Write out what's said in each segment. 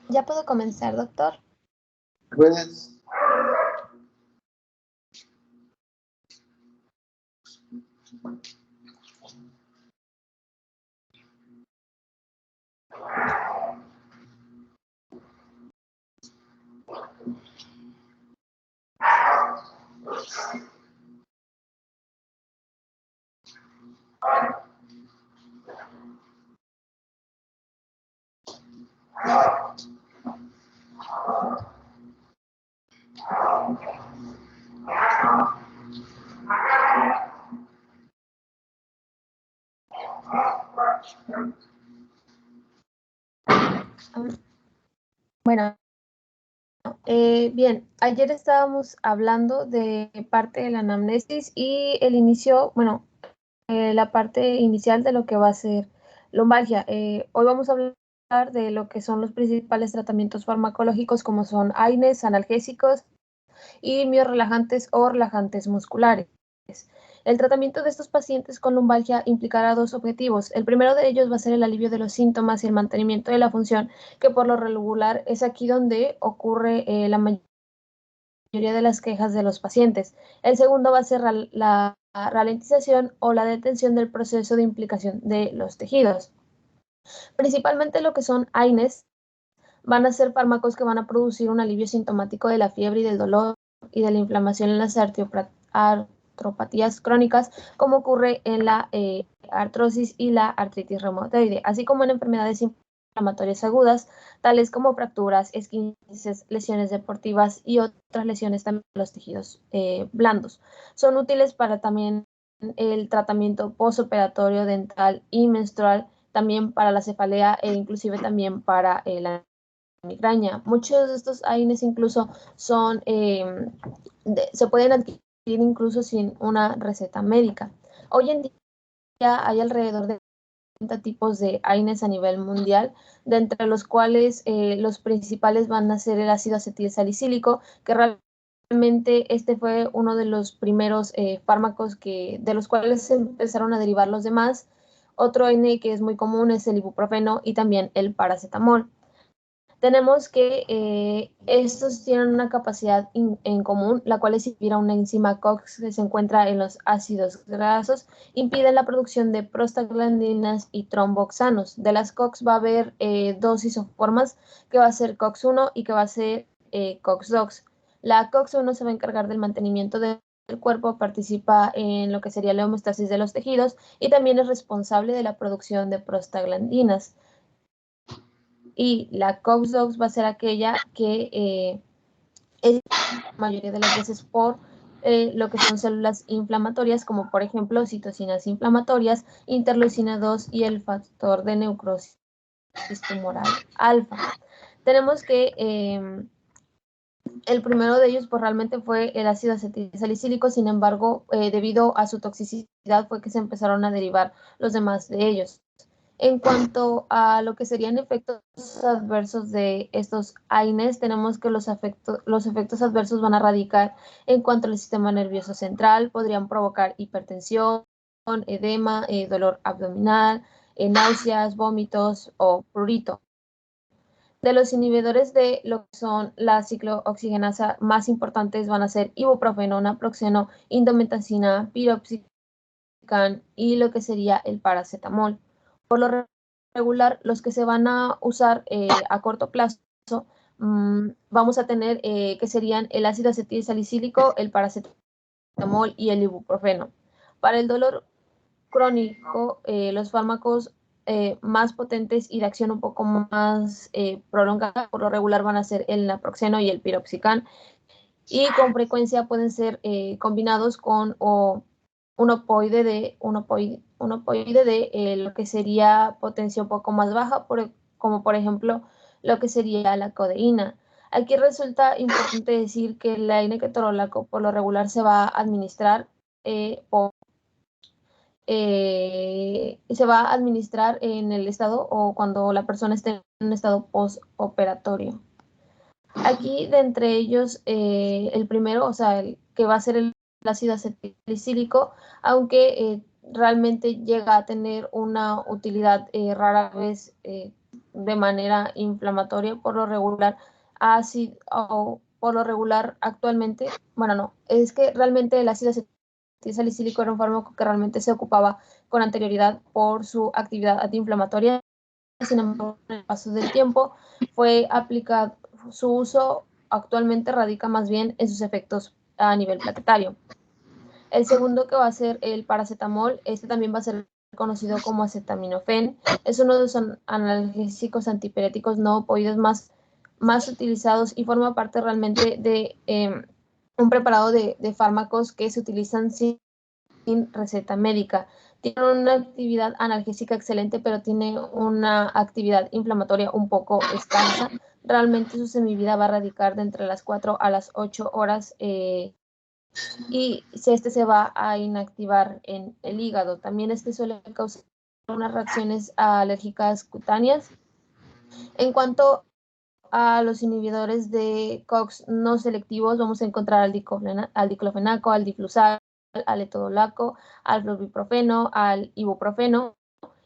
¿Ya puedo comenzar, doctor? Puedes. Bueno, bien, ayer estábamos hablando de parte de la anamnesis y el inicio, bueno, la parte inicial de lo que va a ser lumbalgia. Hoy vamos a hablar de lo que son los principales tratamientos farmacológicos, como son AINES, analgésicos y miorrelajantes o relajantes musculares. El tratamiento de estos pacientes con lumbalgia implicará dos objetivos. El primero de ellos va a ser el alivio de los síntomas y el mantenimiento de la función, que por lo regular es aquí donde ocurre la mayoría de las quejas de los pacientes. El segundo va a ser la ralentización o la detención del proceso de implicación de los tejidos. Principalmente lo que son AINES van a ser fármacos que van a producir un alivio sintomático de la fiebre y del dolor y de la inflamación en las artropatías crónicas, como ocurre en la artrosis y la artritis reumatoide, así como en enfermedades inflamatorias agudas, tales como fracturas, esquinces, lesiones deportivas y otras lesiones también de los tejidos blandos. Son útiles para también el tratamiento postoperatorio dental y menstrual, también para la cefalea e inclusive también para la migraña. Muchos de estos AINES incluso son, se pueden adquirir incluso sin una receta médica. Hoy en día hay alrededor de 30 tipos de AINES a nivel mundial, de entre los cuales los principales van a ser el ácido acetilsalicílico, que realmente este fue uno de los primeros fármacos de los cuales se empezaron a derivar los demás. Otro AINE que es muy común es el ibuprofeno y también el paracetamol. Tenemos que estos tienen una capacidad en común, la cual es inhibir a una enzima COX que se encuentra en los ácidos grasos, impiden la producción de prostaglandinas y tromboxanos. De las COX va a haber dos isoformas, que va a ser COX-1 y que va a ser COX-2. La COX-1 se va a encargar del mantenimiento del cuerpo, participa en lo que sería la homeostasis de los tejidos y también es responsable de la producción de prostaglandinas. Y la COX-2 va a ser aquella que es la mayoría de las veces por lo que son células inflamatorias, como por ejemplo citocinas inflamatorias, interleucina 2 y el factor de necrosis tumoral alfa. Tenemos que el primero de ellos pues realmente fue el ácido acetilsalicílico, sin embargo, debido a su toxicidad fue que se empezaron a derivar los demás de ellos. En cuanto a lo que serían efectos adversos de estos AINES, tenemos que los efectos adversos van a radicar en cuanto al sistema nervioso central, podrían provocar hipertensión, edema, dolor abdominal, náuseas, vómitos o prurito. De los inhibidores de lo que son la ciclooxigenasa más importantes van a ser ibuprofeno, naproxeno, indomethacina, piroxicam y lo que sería el paracetamol. Por lo regular, los que se van a usar a corto plazo vamos a tener que serían el ácido acetilsalicílico, el paracetamol y el ibuprofeno. Para el dolor crónico, los fármacos más potentes y de acción un poco más prolongada, por lo regular van a ser el naproxeno y el piroxicam, y con frecuencia pueden ser combinados con un opoide de lo que sería potencia un poco más baja, como por ejemplo lo que sería la codeína. Aquí resulta importante decir que la N-ketorolaco por lo regular se va a administrar en el estado o cuando la persona esté en un estado postoperatorio. Aquí de entre ellos, el primero, o sea, el que va a ser el ácido acetilsalicílico, aunque realmente llega a tener una utilidad rara vez de manera inflamatoria, por lo regular, por lo regular actualmente, bueno, no, es que realmente el ácido acetilsalicílico era un fármaco que realmente se ocupaba con anterioridad por su actividad antiinflamatoria. Sin embargo, con el paso del tiempo fue aplicado, su uso actualmente radica más bien en sus efectos a nivel plaquetario. El segundo, que va a ser el paracetamol, este también va a ser conocido como acetaminofén, es uno de los analgésicos antipiréticos no opioides más utilizados y forma parte realmente de un preparado de fármacos que se utilizan sin receta médica. Tiene una actividad analgésica excelente, pero tiene una actividad inflamatoria un poco escasa. Realmente su semivida va a radicar de entre las 4 a las 8 horas y este se va a inactivar en el hígado. También este suele causar unas reacciones alérgicas cutáneas. En cuanto a los inhibidores de COX no selectivos, vamos a encontrar al diclofenaco, al diflusal, al etodolaco, al flurbiprofeno, al ibuprofeno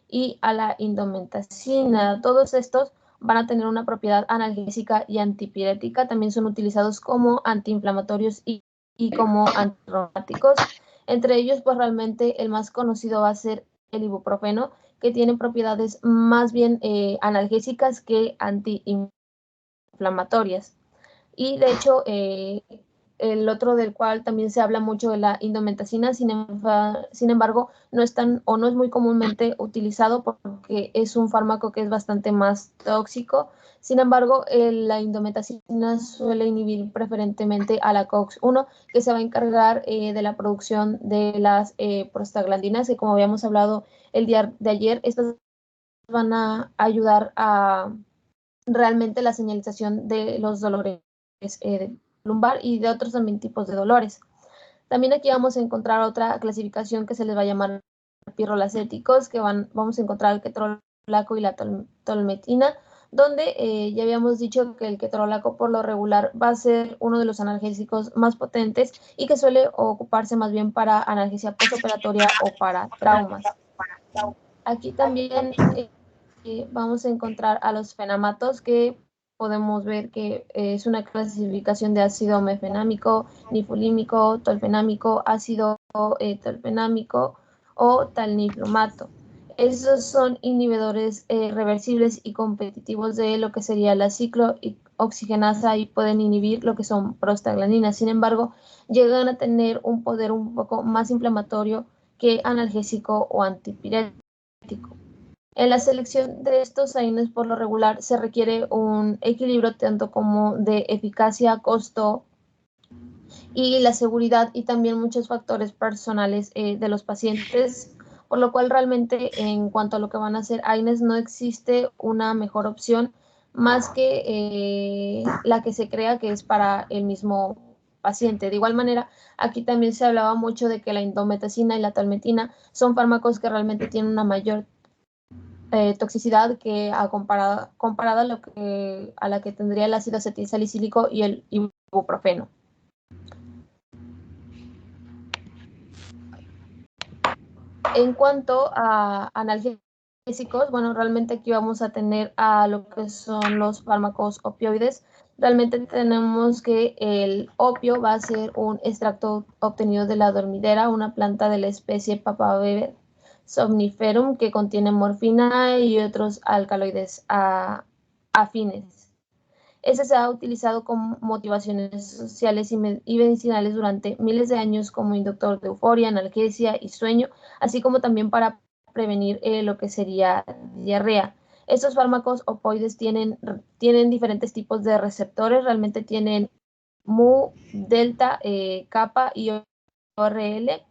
y a la indometacina. Todos estos van a tener una propiedad analgésica y antipirética. También son utilizados como antiinflamatorios y como antirreumáticos. Entre ellos, pues realmente el más conocido va a ser el ibuprofeno, que tiene propiedades más bien analgésicas que antiinflamatorias. Y de hecho, el otro del cual también se habla mucho de la indometacina, sin embargo, no es tan o no es muy comúnmente utilizado porque es un fármaco que es bastante más tóxico. Sin embargo, la indometacina suele inhibir preferentemente a la COX-1, que se va a encargar de la producción de las prostaglandinas, que como habíamos hablado el día de ayer, estas van a ayudar a realmente la señalización de los dolores lumbar y de otros también tipos de dolores. También aquí vamos a encontrar otra clasificación que se les va a llamar pirrolacéticos, que vamos a encontrar el ketorolaco y la tolmetina, donde ya habíamos dicho que el ketorolaco por lo regular va a ser uno de los analgésicos más potentes y que suele ocuparse más bien para analgesia postoperatoria o para traumas. Aquí también vamos a encontrar a los fenamatos, que podemos ver que es una clasificación de ácido mefenámico, nifulímico, tolfenámico, ácido tolfenámico o talniflumato. Esos son inhibidores reversibles y competitivos de lo que sería la ciclooxigenasa y pueden inhibir lo que son prostaglandinas. Sin embargo, llegan a tener un poder un poco más inflamatorio que analgésico o antipirético. En la selección de estos AINES por lo regular se requiere un equilibrio tanto como de eficacia, costo y la seguridad, y también muchos factores personales de los pacientes, por lo cual realmente en cuanto a lo que van a hacer AINES no existe una mejor opción más que la que se crea, que es para el mismo paciente. De igual manera, aquí también se hablaba mucho de que la indometacina y la talmetina son fármacos que realmente tienen una mayor toxicidad que comparada a la que tendría el ácido acetilsalicílico y el ibuprofeno. En cuanto a analgésicos, bueno, realmente aquí vamos a tener a lo que son los fármacos opioides. Realmente tenemos que el opio va a ser un extracto obtenido de la dormidera, una planta de la especie Papaver somniferum, que contiene morfina y otros alcaloides afines. Ese se ha utilizado con motivaciones sociales y medicinales durante miles de años como inductor de euforia, analgesia y sueño, así como también para prevenir lo que sería diarrea. Estos fármacos opoides tienen diferentes tipos de receptores, realmente tienen mu, delta, kappa y ORL.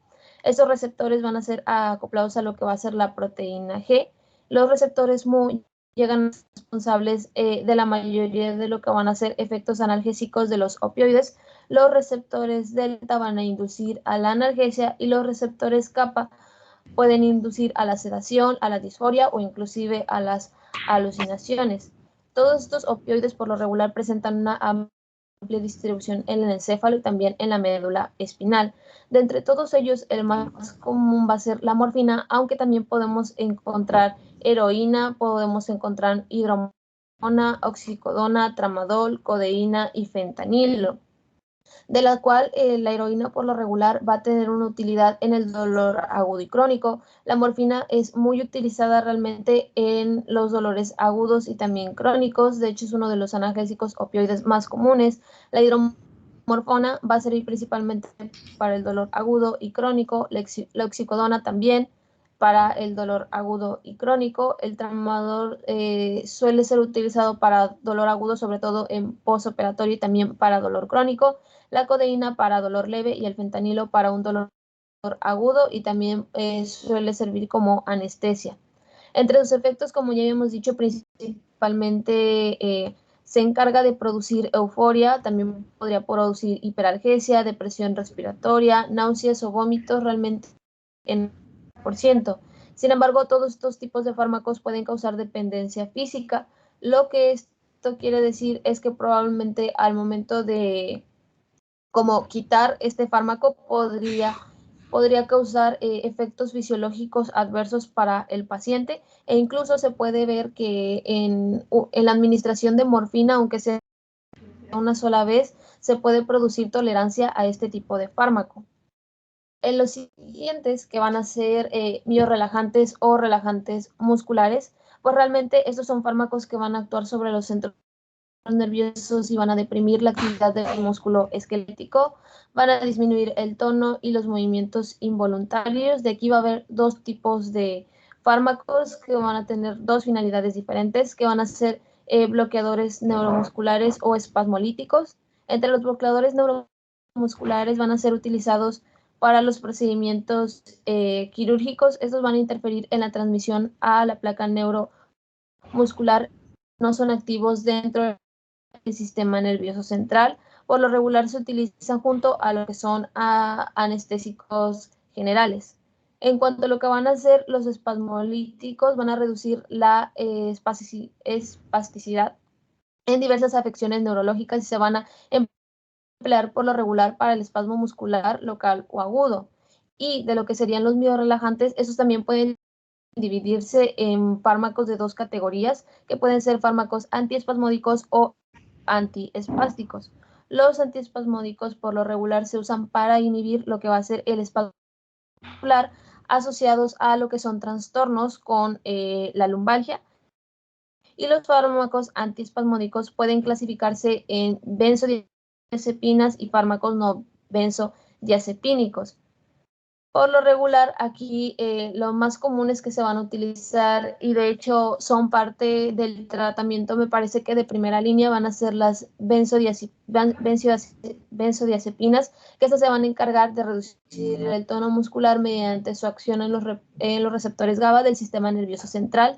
Estos receptores van a ser acoplados a lo que va a ser la proteína G. Los receptores mu llegan a ser responsables de la mayoría de lo que van a ser efectos analgésicos de los opioides. Los receptores delta van a inducir a la analgesia y los receptores kappa pueden inducir a la sedación, a la disforia o inclusive a las alucinaciones. Todos estos opioides por lo regular presentan una amplia distribución en el encéfalo y también en la médula espinal. De entre todos ellos, el más común va a ser la morfina, aunque también podemos encontrar heroína, podemos encontrar hidromona, oxicodona, tramadol, codeína y fentanilo, de la cual la heroína por lo regular va a tener una utilidad en el dolor agudo y crónico. La morfina es muy utilizada realmente en los dolores agudos y también crónicos. De hecho, es uno de los analgésicos opioides más comunes. La hidromorfona va a servir principalmente para el dolor agudo y crónico. La oxicodona también para el dolor agudo y crónico. El tramadol suele ser utilizado para dolor agudo, sobre todo en postoperatorio y también para dolor crónico. La codeína para dolor leve y el fentanilo para un dolor agudo y también suele servir como anestesia. Entre sus efectos, como ya habíamos dicho, principalmente se encarga de producir euforia, también podría producir hiperalgesia, depresión respiratoria, náuseas o vómitos realmente en por ciento. Sin embargo, todos estos tipos de fármacos pueden causar dependencia física. Lo que esto quiere decir es que probablemente al momento de como quitar este fármaco podría causar efectos fisiológicos adversos para el paciente, e incluso se puede ver que en la administración de morfina, aunque sea una sola vez, se puede producir tolerancia a este tipo de fármaco. En los siguientes, que van a ser miorrelajantes o relajantes musculares, pues realmente estos son fármacos que van a actuar sobre los centros nerviosos y van a deprimir la actividad del músculo esquelético, van a disminuir el tono y los movimientos involuntarios. De aquí va a haber dos tipos de fármacos que van a tener dos finalidades diferentes, que van a ser bloqueadores neuromusculares o espasmolíticos. Entre los bloqueadores neuromusculares van a ser utilizados para los procedimientos quirúrgicos. Estos van a interferir en la transmisión a la placa neuromuscular, no son activos dentro del sistema nervioso central. Por lo regular se utilizan junto a lo que son anestésicos generales. En cuanto a lo que van a hacer los espasmolíticos, van a reducir la espasticidad en diversas afecciones neurológicas y se van a emplear por lo regular para el espasmo muscular local o agudo. Y de lo que serían los miorrelajantes, esos también pueden dividirse en fármacos de dos categorías, que pueden ser fármacos antiespasmódicos o antiespásticos. Los antiespasmódicos por lo regular se usan para inhibir lo que va a ser el espasmo muscular asociados a lo que son trastornos con la lumbalgia. Y los fármacos antiespasmódicos pueden clasificarse en benzodiazepinas y fármacos no benzodiazepínicos. Por lo regular, aquí lo más común es que se van a utilizar, y de hecho son parte del tratamiento, me parece que de primera línea van a ser las benzodiazepinas, que estas se van a encargar de reducir el tono muscular mediante su acción en los receptores GABA del sistema nervioso central.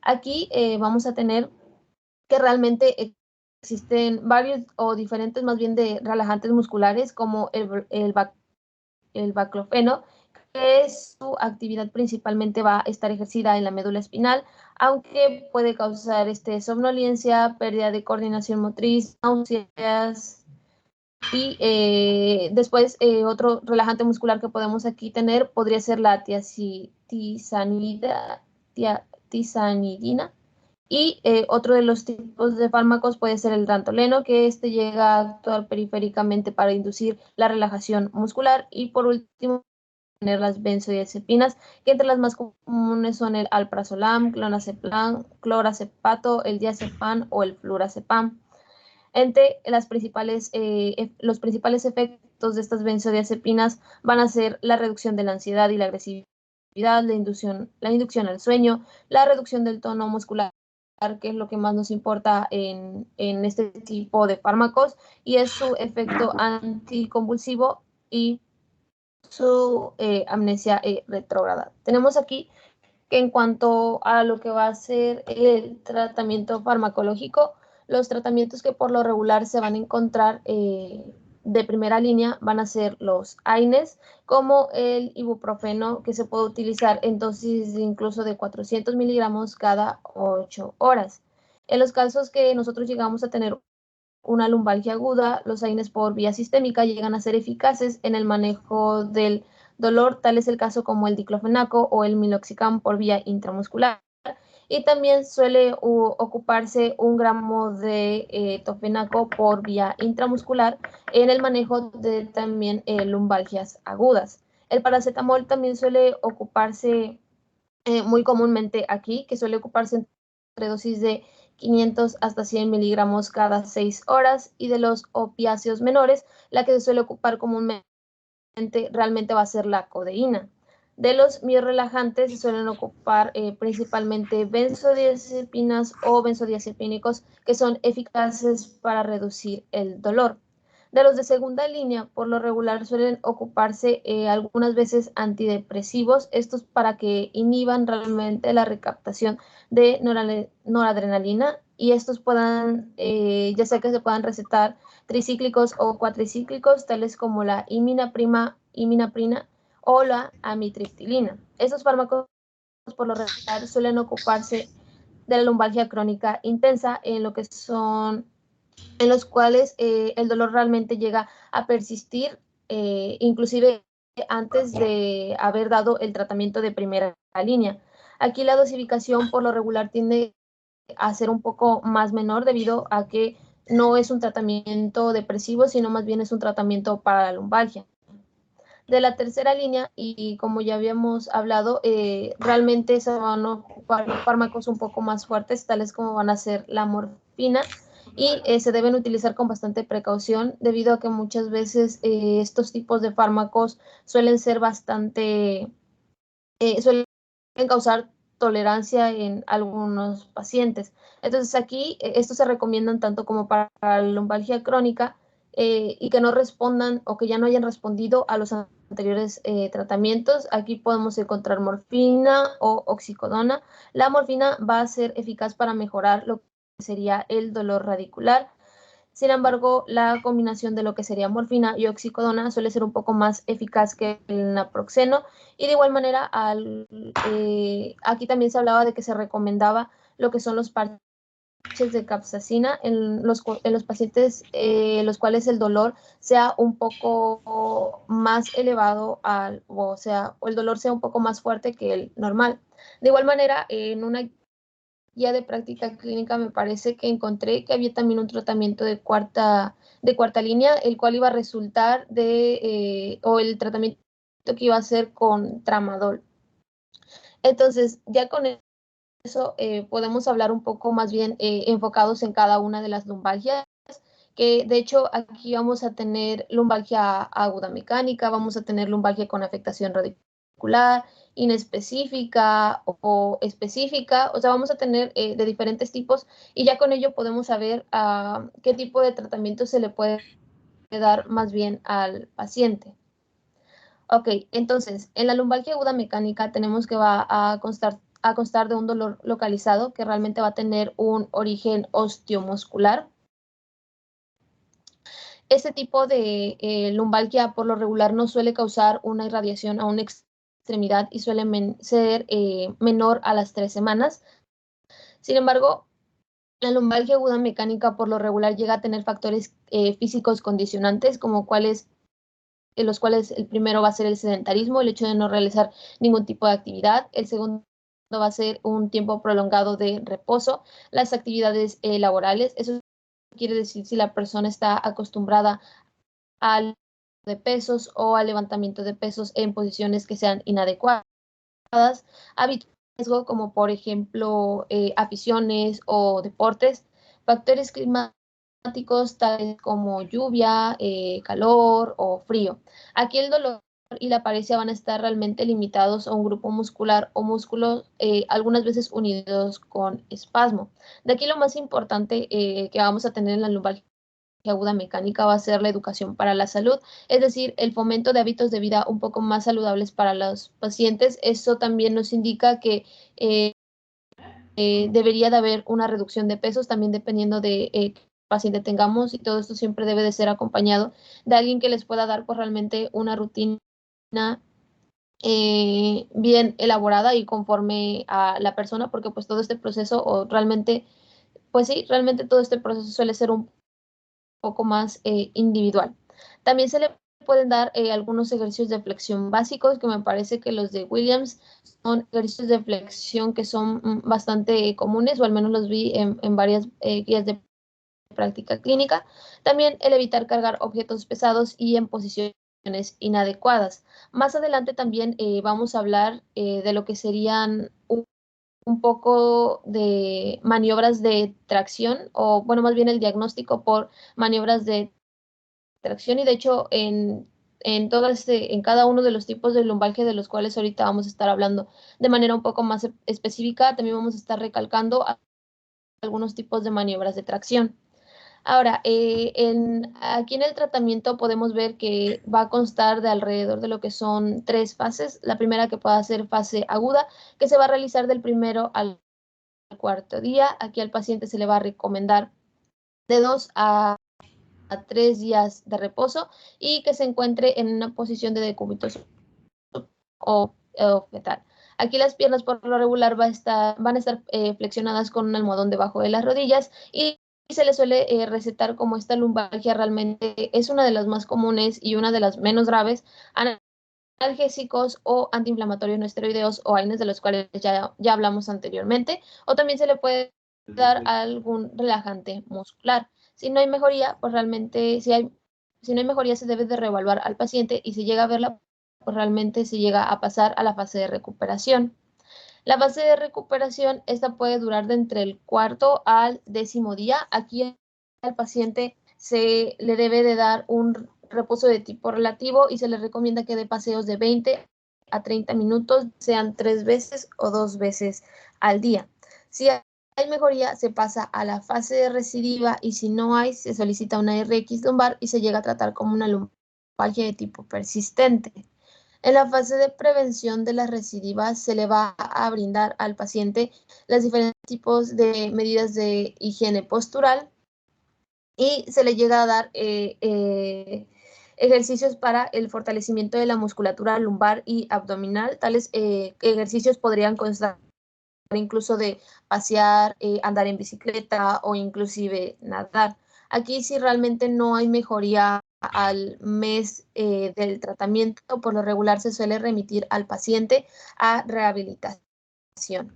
Aquí vamos a tener que realmente existen varios o diferentes más bien de relajantes musculares, como el baclofeno, que su actividad principalmente va a estar ejercida en la médula espinal, aunque puede causar somnolencia, pérdida de coordinación motriz, náuseas. Y después otro relajante muscular que podemos aquí tener podría ser la tisanidina. Y otro de los tipos de fármacos puede ser el rantoleno, que llega a actuar periféricamente para inducir la relajación muscular. Y por último, las benzodiazepinas, que entre las más comunes son el alprazolam, clonazepam, clorazepato, el diazepam o el flurazepam. Entre los principales efectos de estas benzodiazepinas van a ser la reducción de la ansiedad y la agresividad, la inducción al sueño, la reducción del tono muscular, que es lo que más nos importa en este tipo de fármacos, y es su efecto anticonvulsivo y su amnesia retrógrada. Tenemos aquí que en cuanto a lo que va a ser el tratamiento farmacológico, los tratamientos que por lo regular se van a encontrar de primera línea van a ser los AINES, como el ibuprofeno, que se puede utilizar en dosis incluso de 400 miligramos cada 8 horas. En los casos que nosotros llegamos a tener una lumbalgia aguda, los AINES por vía sistémica llegan a ser eficaces en el manejo del dolor, tal es el caso como el diclofenaco o el meloxicam por vía intramuscular. Y también suele ocuparse 1 gramo de tofenaco por vía intramuscular en el manejo de también lumbalgias agudas. El paracetamol también suele ocuparse muy comúnmente aquí, que suele ocuparse entre dosis de 500 hasta 100 miligramos cada 6 horas, y de los opiáceos menores, la que se suele ocupar comúnmente realmente va a ser la codeína. De los biorelajantes se suelen ocupar principalmente benzodiazepinas o benzodiazepínicos, que son eficaces para reducir el dolor. De los de segunda línea, por lo regular suelen ocuparse algunas veces antidepresivos, estos para que inhiban realmente la recaptación de noradrenalina, y estos puedan, ya sea que se puedan recetar tricíclicos o cuatricíclicos, tales como la iminaprina o la amitriptilina. Estos fármacos por lo regular suelen ocuparse de la lumbalgia crónica intensa, en lo que son, en los cuales el dolor realmente llega a persistir, inclusive antes de haber dado el tratamiento de primera línea. Aquí la dosificación por lo regular tiende a ser un poco más menor, debido a que no es un tratamiento depresivo, sino más bien es un tratamiento para la lumbalgia. De la tercera línea, y como ya habíamos hablado, realmente se van a ocupar fármacos un poco más fuertes, tales como van a ser la morfina, y se deben utilizar con bastante precaución, debido a que muchas veces estos tipos de fármacos suelen ser suelen causar tolerancia en algunos pacientes. Entonces aquí estos se recomiendan tanto como para la lumbalgia crónica, y que no respondan o que ya no hayan respondido a los anteriores tratamientos. Aquí podemos encontrar morfina o oxicodona. La morfina va a ser eficaz para mejorar lo que sería el dolor radicular. Sin embargo, la combinación de lo que sería morfina y oxicodona suele ser un poco más eficaz que el naproxeno, y de igual manera aquí también se hablaba de que se recomendaba lo que son los parches de capsaicina en los pacientes los cuales el dolor sea un poco más elevado, o el dolor sea un poco más fuerte que el normal. De igual manera, en una guía de práctica clínica me parece que encontré que había también un tratamiento de cuarta línea, el cual iba a resultar o el tratamiento que iba a ser con tramadol. Entonces, ya con eso podemos hablar un poco más bien enfocados en cada una de las lumbalgias, que de hecho aquí vamos a tener lumbalgia aguda mecánica, vamos a tener lumbalgia con afectación radicular, inespecífica o específica, o sea, vamos a tener de diferentes tipos, y ya con ello podemos saber qué tipo de tratamiento se le puede dar más bien al paciente. Ok, entonces, en la lumbalgia aguda mecánica tenemos que va a constar de un dolor localizado, que realmente va a tener un origen osteomuscular. Este tipo de lumbalgia por lo regular no suele causar una irradiación a una extremidad y suele ser menor a las 3 semanas. Sin embargo, la lumbalgia aguda mecánica por lo regular llega a tener factores físicos condicionantes, como en los cuales el primero va a ser el sedentarismo, el hecho de no realizar ningún tipo de actividad. El segundo va a ser un tiempo prolongado de reposo, las actividades laborales. Eso quiere decir si la persona está acostumbrada al de pesos o al levantamiento de pesos en posiciones que sean inadecuadas, hábitos de riesgo como por ejemplo aficiones o deportes, factores climáticos tales como lluvia, calor o frío. Aquí el dolor y la paresia van a estar realmente limitados a un grupo muscular o músculos, algunas veces unidos con espasmo. De aquí lo más importante que vamos a tener en la lumbalgia aguda mecánica va a ser la educación para la salud, es decir, el fomento de hábitos de vida un poco más saludables para los pacientes. Eso también nos indica que debería de haber una reducción de pesos, también dependiendo de qué paciente tengamos, y todo esto siempre debe de ser acompañado de alguien que les pueda dar pues realmente una rutina bien elaborada y conforme a la persona, porque pues todo este proceso o realmente, pues sí, realmente todo este proceso suele ser un poco más individual. También se le pueden dar algunos ejercicios de flexión básicos, que me parece que los de Williams son ejercicios de flexión que son bastante comunes, o al menos los vi en varias guías de práctica clínica. También el evitar cargar objetos pesados y en posiciones inadecuadas. Más adelante también vamos a hablar de lo que serían un poco de maniobras de tracción, o bueno, más bien el diagnóstico por maniobras de tracción, y de hecho en cada uno de los tipos de lumbalgia de los cuales ahorita vamos a estar hablando de manera un poco más específica, también vamos a estar recalcando algunos tipos de maniobras de tracción. Ahora, aquí en el tratamiento podemos ver que va a constar de alrededor de lo que son 3 fases. La primera, que puede ser fase aguda, que se va a realizar del primero al cuarto día. Aquí al paciente se le va a recomendar de 2 a 3 días de reposo y que se encuentre en una posición de decúbito o fetal. Aquí las piernas por lo regular van a estar flexionadas con un almohadón debajo de las rodillas, y se le suele recetar, como esta lumbalgia realmente es una de las más comunes y una de las menos graves, analgésicos o antiinflamatorios no esteroideos o AINES, de los cuales ya hablamos anteriormente, o también se le puede dar algún relajante muscular. Si no hay mejoría, pues realmente, si no hay mejoría, se debe de reevaluar al paciente, y si llega a verla, pues realmente se llega a pasar a la fase de recuperación. La fase de recuperación, esta puede durar de entre el cuarto al 10º día. Aquí al paciente se le debe de dar un reposo de tipo relativo y se le recomienda que dé paseos de 20 a 30 minutos, sean 3 veces o 2 veces al día. Si hay mejoría, se pasa a la fase de recidiva, y si no hay, se solicita una RX lumbar y se llega a tratar como una lumbalgia de tipo persistente. En la fase de prevención de las recidivas, se le va a brindar al paciente los diferentes tipos de medidas de higiene postural, y se le llega a dar ejercicios para el fortalecimiento de la musculatura lumbar y abdominal. Tales ejercicios podrían constar incluso de pasear, andar en bicicleta o inclusive nadar. Aquí, si realmente no hay mejoría al mes del tratamiento, por lo regular se suele remitir al paciente a rehabilitación.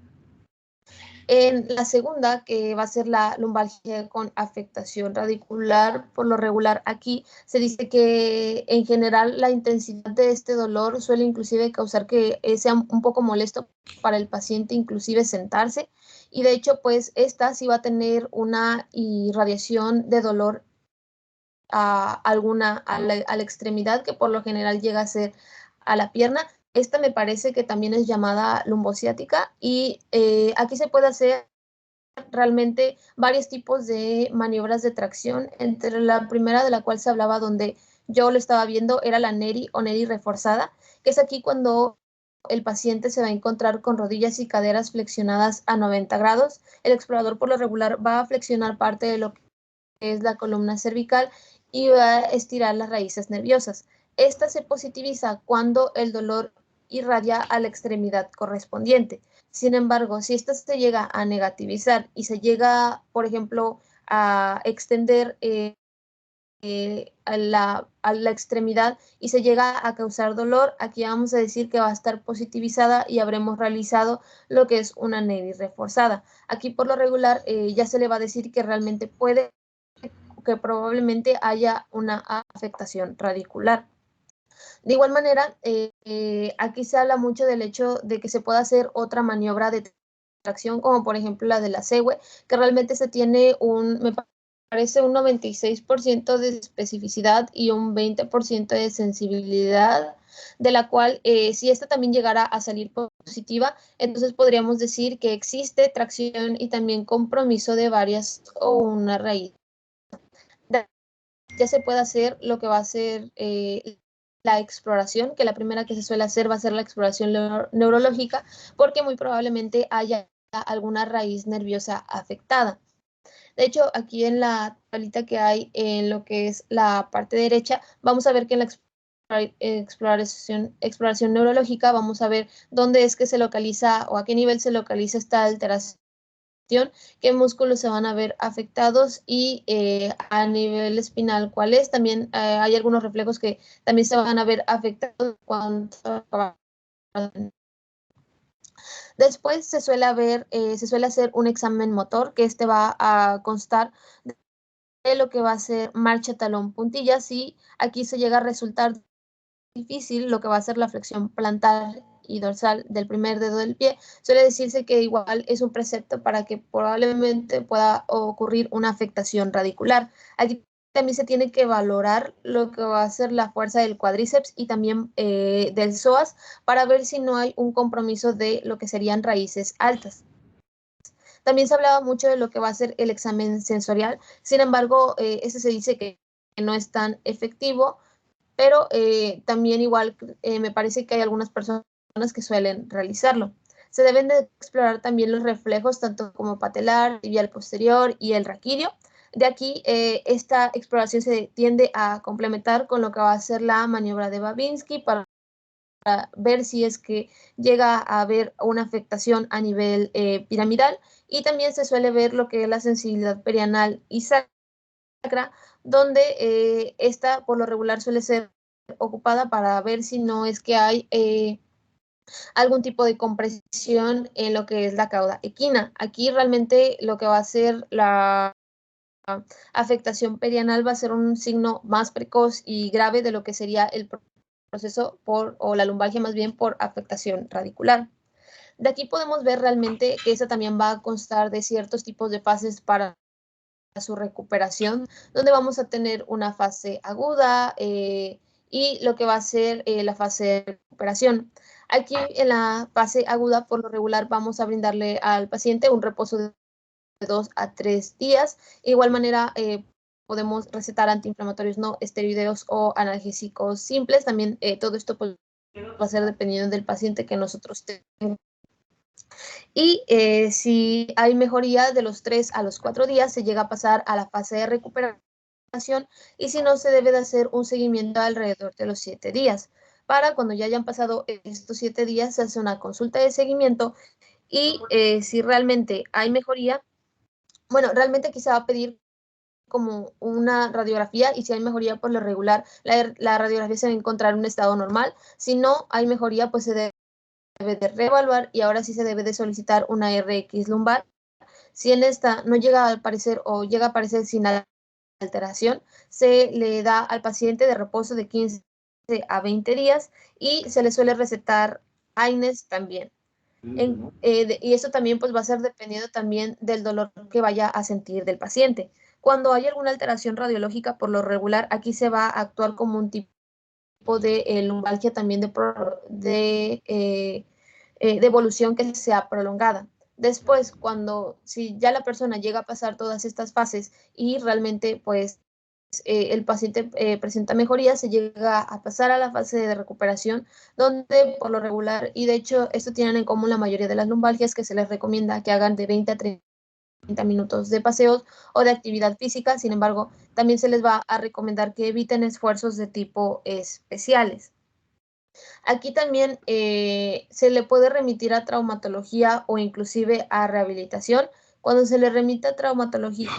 En la segunda, que va a ser la lumbalgia con afectación radicular, por lo regular aquí se dice que en general la intensidad de este dolor suele inclusive causar que sea un poco molesto para el paciente, inclusive sentarse, y de hecho pues esta sí va a tener una irradiación de dolor a la extremidad, que por lo general llega a ser a la pierna. Esta me parece que también es llamada lumbociática, y aquí se puede hacer realmente varios tipos de maniobras de tracción. Entre la primera, de la cual se hablaba, donde yo lo estaba viendo, era la NERI o NERI reforzada, que es aquí cuando el paciente se va a encontrar con rodillas y caderas flexionadas a 90 grados. El explorador por lo regular va a flexionar parte de lo que es la columna cervical y va a estirar las raíces nerviosas. Esta se positiviza cuando el dolor irradia a la extremidad correspondiente. Sin embargo, si esta se llega a negativizar y se llega, por ejemplo, a extender a la extremidad y se llega a causar dolor, aquí vamos a decir que va a estar positivizada y habremos realizado lo que es una NERI reforzada. Aquí por lo regular ya se le va a decir que realmente que probablemente haya una afectación radicular. De igual manera, aquí se habla mucho del hecho de que se pueda hacer otra maniobra de tracción, como por ejemplo la de la CEWE, que realmente se tiene me parece un 96% de especificidad y un 20% de sensibilidad, de la cual si esta también llegara a salir positiva, entonces podríamos decir que existe tracción y también compromiso de varias o una raíz. Ya se puede hacer lo que va a ser la exploración, que la primera que se suele hacer va a ser la exploración neurológica, porque muy probablemente haya alguna raíz nerviosa afectada. De hecho, aquí en la tablita que hay en lo que es la parte derecha, vamos a ver que en la exploración neurológica vamos a ver dónde es que se localiza o a qué nivel se localiza esta alteración, qué músculos se van a ver afectados y a nivel espinal cuáles. También hay algunos reflejos que también se van a ver afectados cuando después se suele hacer un examen motor, que este va a constar de lo que va a ser marcha, talón, puntillas, y aquí se llega a resultar difícil lo que va a ser la flexión plantar y dorsal del primer dedo del pie. Suele decirse que igual es un precepto para que probablemente pueda ocurrir una afectación radicular. Aquí también se tiene que valorar lo que va a ser la fuerza del cuádriceps y también del psoas para ver si no hay un compromiso de lo que serían raíces altas. También se hablaba mucho de lo que va a ser el examen sensorial, sin embargo, ese se dice que no es tan efectivo, pero también igual me parece que hay algunas personas que suelen realizarlo. Se deben de explorar también los reflejos, tanto como patelar, tibial posterior y el raquídeo. De aquí, esta exploración se tiende a complementar con lo que va a ser la maniobra de Babinski para ver si es que llega a haber una afectación a nivel piramidal, y también se suele ver lo que es la sensibilidad perianal y sacra, donde esta por lo regular suele ser ocupada para ver si no es que hay algún tipo de compresión en lo que es la cauda equina. Aquí realmente lo que va a ser la afectación perianal va a ser un signo más precoz y grave de lo que sería el proceso o la lumbalgia más bien por afectación radicular. De aquí podemos ver realmente que esa también va a constar de ciertos tipos de fases para su recuperación, donde vamos a tener una fase aguda y lo que va a ser la fase de recuperación. Aquí en la fase aguda, por lo regular, vamos a brindarle al paciente un reposo de 2 a 3 días. De igual manera, podemos recetar antiinflamatorios no esteroideos o analgésicos simples. También todo esto pues, va a ser dependiendo del paciente que nosotros tengamos. Y si hay mejoría de los 3 a los 4 días, se llega a pasar a la fase de recuperación, y si no, se debe de hacer un seguimiento alrededor de los 7 días. Para cuando ya hayan pasado estos 7 días, se hace una consulta de seguimiento y si realmente hay mejoría, bueno, realmente aquí se va a pedir como una radiografía, y si hay mejoría por lo regular, la radiografía se va a encontrar en un estado normal. Si no hay mejoría, pues se debe de reevaluar y ahora sí se debe de solicitar una RX lumbar. Si en esta no llega a aparecer o llega a aparecer sin alteración, se le da al paciente de reposo de 15 a 20 días y se le suele recetar AINES también. Y eso también pues va a ser dependiendo también del dolor que vaya a sentir del paciente. Cuando hay alguna alteración radiológica, por lo regular, aquí se va a actuar como un tipo de lumbalgia también de evolución que sea prolongada. Después, si ya la persona llega a pasar todas estas fases y realmente pues el paciente presenta mejoría, se llega a pasar a la fase de recuperación, donde por lo regular, y de hecho esto tienen en común la mayoría de las lumbalgias, que se les recomienda que hagan de 20 a 30 minutos de paseos o de actividad física. Sin embargo, también se les va a recomendar que eviten esfuerzos de tipo especiales. Aquí también se le puede remitir a traumatología o inclusive a rehabilitación. Cuando se le remite a traumatología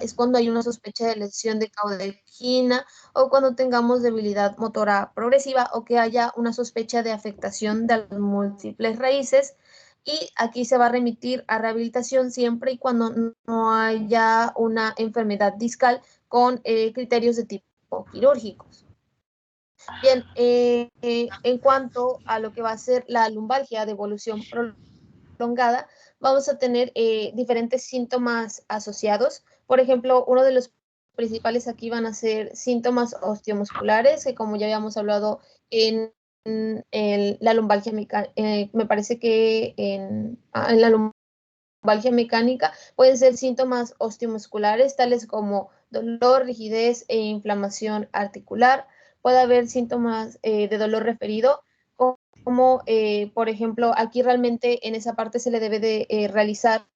es cuando hay una sospecha de lesión de cauda equina o cuando tengamos debilidad motora progresiva o que haya una sospecha de afectación de las múltiples raíces. Y aquí se va a remitir a rehabilitación siempre y cuando no haya una enfermedad discal con criterios de tipo quirúrgicos. Bien, en cuanto a lo que va a ser la lumbalgia de evolución prolongada, vamos a tener diferentes síntomas asociados. Por ejemplo, uno de los principales aquí van a ser síntomas osteomusculares, que como ya habíamos hablado en, la lumbalgia mecánica, me parece que en la lumbalgia mecánica pueden ser síntomas osteomusculares, tales como dolor, rigidez e inflamación articular. Puede haber síntomas de dolor referido, como por ejemplo, aquí realmente en esa parte se le debe de realizar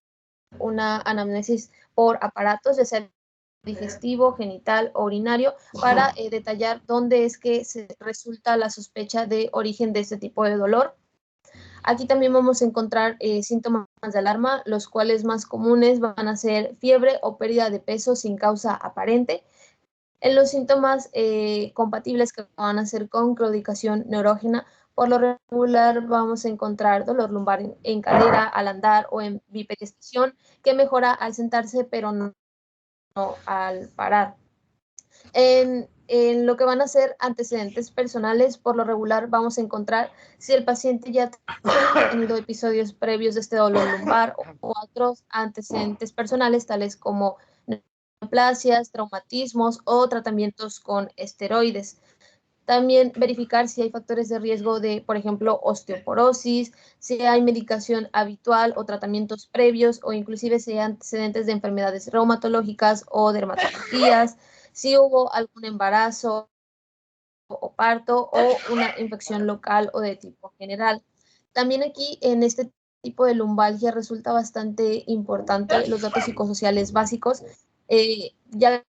una anamnesis por aparatos, ya sea digestivo, genital o urinario, para detallar dónde es que se resulta la sospecha de origen de este tipo de dolor. Aquí también vamos a encontrar síntomas de alarma, los cuales más comunes van a ser fiebre o pérdida de peso sin causa aparente. En los síntomas compatibles que van a ser con claudicación neurógena, por lo regular vamos a encontrar dolor lumbar en cadera, al andar o en bipedestación, que mejora al sentarse, pero no al parar. En lo que van a ser antecedentes personales, por lo regular vamos a encontrar si el paciente ya ha tenido episodios previos de este dolor lumbar o otros antecedentes personales, tales como neoplasias, traumatismos o tratamientos con esteroides. También verificar si hay factores de riesgo de, por ejemplo, osteoporosis, si hay medicación habitual o tratamientos previos, o inclusive si hay antecedentes de enfermedades reumatológicas o dermatologías, si hubo algún embarazo o parto o una infección local o de tipo general. También aquí en este tipo de lumbalgia resulta bastante importante los datos psicosociales básicos, ya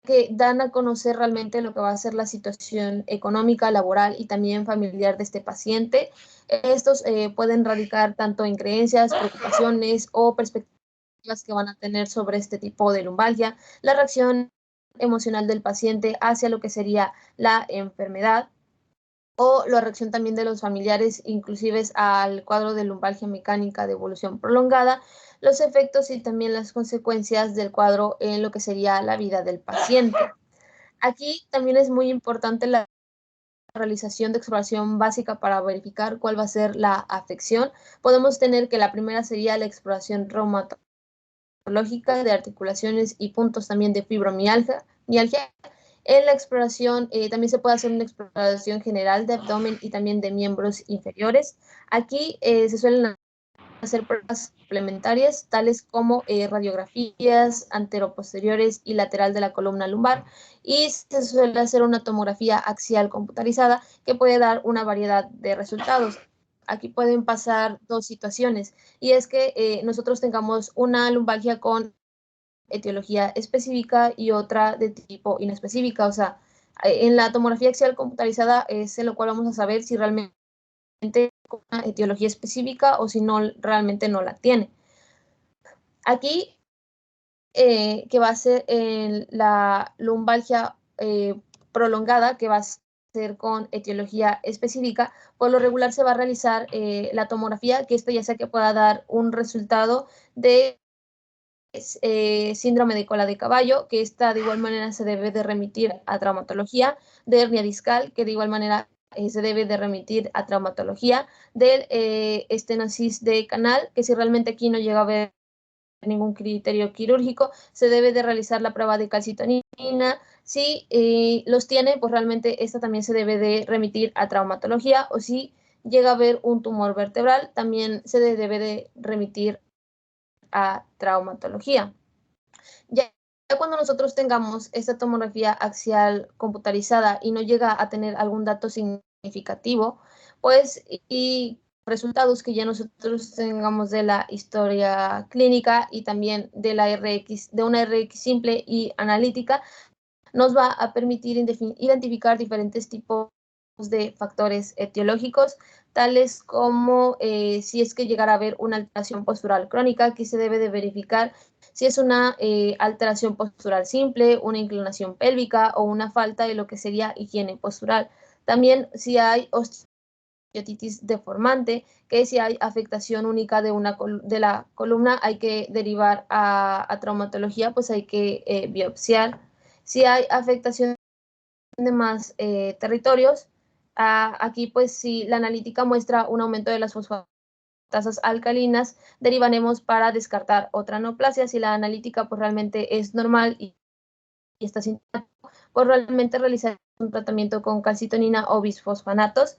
que dan a conocer realmente lo que va a ser la situación económica, laboral y también familiar de este paciente. Estos pueden radicar tanto en creencias, preocupaciones o perspectivas que van a tener sobre este tipo de lumbalgia, la reacción emocional del paciente hacia lo que sería la enfermedad, o la reacción también de los familiares, inclusive al cuadro de lumbalgia mecánica de evolución prolongada, los efectos y también las consecuencias del cuadro en lo que sería la vida del paciente. Aquí también es muy importante la realización de exploración básica para verificar cuál va a ser la afección. Podemos tener que la primera sería la exploración reumatológica de articulaciones y puntos también de fibromialgia. En la exploración también se puede hacer una exploración general de abdomen y también de miembros inferiores. Aquí se suelen hacer pruebas complementarias, tales como radiografías anteroposteriores y lateral de la columna lumbar, y se suele hacer una tomografía axial computarizada que puede dar una variedad de resultados. Aquí pueden pasar dos situaciones, y es que nosotros tengamos una lumbalgia con etiología específica y otra de tipo inespecífica. O sea, en la tomografía axial computarizada es en lo cual vamos a saber si realmente una etiología específica o si no, realmente no la tiene. Aquí, que va a ser en la lumbalgia prolongada, que va a ser con etiología específica, por lo regular se va a realizar la tomografía, que esto ya sea que pueda dar un resultado de síndrome de cola de caballo, que esta de igual manera se debe de remitir a traumatología, de hernia discal, que de igual manera se debe de remitir a traumatología, del estenosis de canal, que si realmente aquí no llega a haber ningún criterio quirúrgico, se debe de realizar la prueba de calcitonina. Si los tiene, pues realmente esta también se debe de remitir a traumatología, o si llega a haber un tumor vertebral, también se debe de remitir a traumatología. Ya cuando nosotros tengamos esta tomografía axial computarizada y no llega a tener algún dato significativo, pues y resultados que ya nosotros tengamos de la historia clínica y también de la RX, de una RX simple y analítica, nos va a permitir identificar diferentes tipos de factores etiológicos, tales como si es que llegara a haber una alteración postural crónica, que se debe de verificar si es una alteración postural simple, una inclinación pélvica o una falta de lo que sería higiene postural. También si hay osteotitis deformante, que si hay afectación única de la columna, hay que derivar a traumatología, pues hay que biopsiar. Si hay afectación más territorios. Aquí, pues, si la analítica muestra un aumento de las fosfatasas alcalinas, derivaremos para descartar otra neoplasia. Si la analítica, pues, realmente es normal y está sintomático, pues, realmente realizar un tratamiento con calcitonina o bisfosfanatos.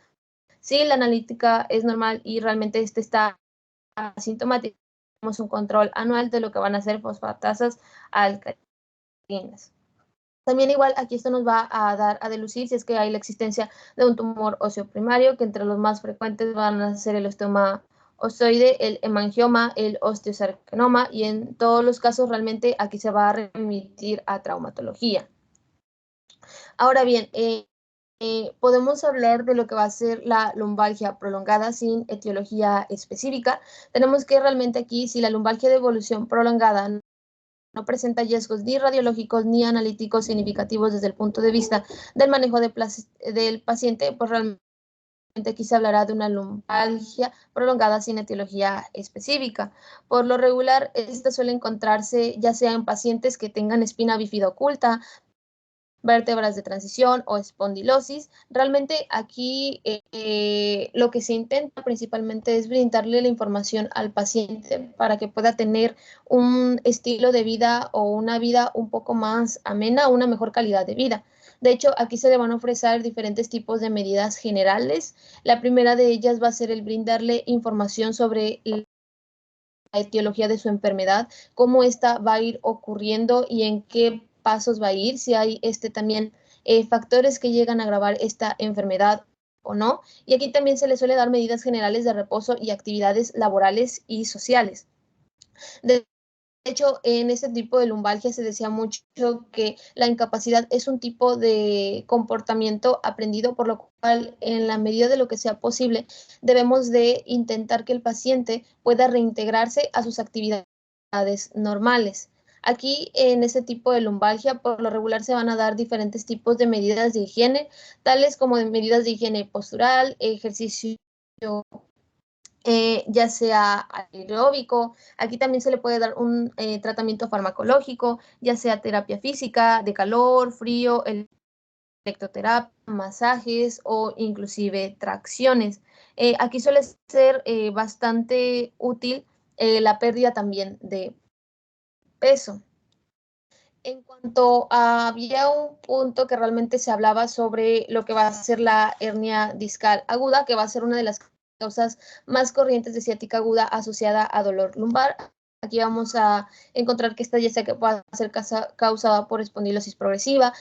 Si la analítica es normal y realmente está asintomático, tenemos un control anual de lo que van a ser fosfatasas alcalinas. También igual aquí esto nos va a dar a delucir si es que hay la existencia de un tumor óseo primario, que entre los más frecuentes van a ser el osteoma osteoide, el hemangioma, el osteosarconoma, y en todos los casos realmente aquí se va a remitir a traumatología. Ahora bien, podemos hablar de lo que va a ser la lumbalgia prolongada sin etiología específica. Tenemos que realmente aquí, si la lumbalgia de evolución prolongada no presenta hallazgos ni radiológicos ni analíticos significativos desde el punto de vista del manejo del paciente, pues realmente aquí se hablará de una lumbalgia prolongada sin etiología específica. Por lo regular, esta suele encontrarse ya sea en pacientes que tengan espina bífida oculta, vértebras de transición o espondilosis. Realmente aquí lo que se intenta principalmente es brindarle la información al paciente para que pueda tener un estilo de vida o una vida un poco más amena, una mejor calidad de vida. De hecho, aquí se le van a ofrecer diferentes tipos de medidas generales. La primera de ellas va a ser el brindarle información sobre la etiología de su enfermedad, cómo esta va a ir ocurriendo y en qué pasos va a ir, si hay también factores que llegan a agravar esta enfermedad o no. Y aquí también se le suele dar medidas generales de reposo y actividades laborales y sociales. De hecho, en este tipo de lumbalgia se decía mucho que la incapacidad es un tipo de comportamiento aprendido, por lo cual, en la medida de lo que sea posible, debemos de intentar que el paciente pueda reintegrarse a sus actividades normales. Aquí, en este tipo de lumbalgia, por lo regular se van a dar diferentes tipos de medidas de higiene, tales como de medidas de higiene postural, ejercicio ya sea aeróbico. Aquí también se le puede dar un tratamiento farmacológico, ya sea terapia física, de calor, frío, electroterapia, masajes o inclusive tracciones. Aquí suele ser bastante útil la pérdida también de peso. En cuanto a, había un punto que realmente se hablaba sobre lo que va a ser la hernia discal aguda, que va a ser una de las causas más corrientes de ciática aguda asociada a dolor lumbar. Aquí vamos a encontrar que esta ya sea que pueda ser causada por espondilosis progresiva,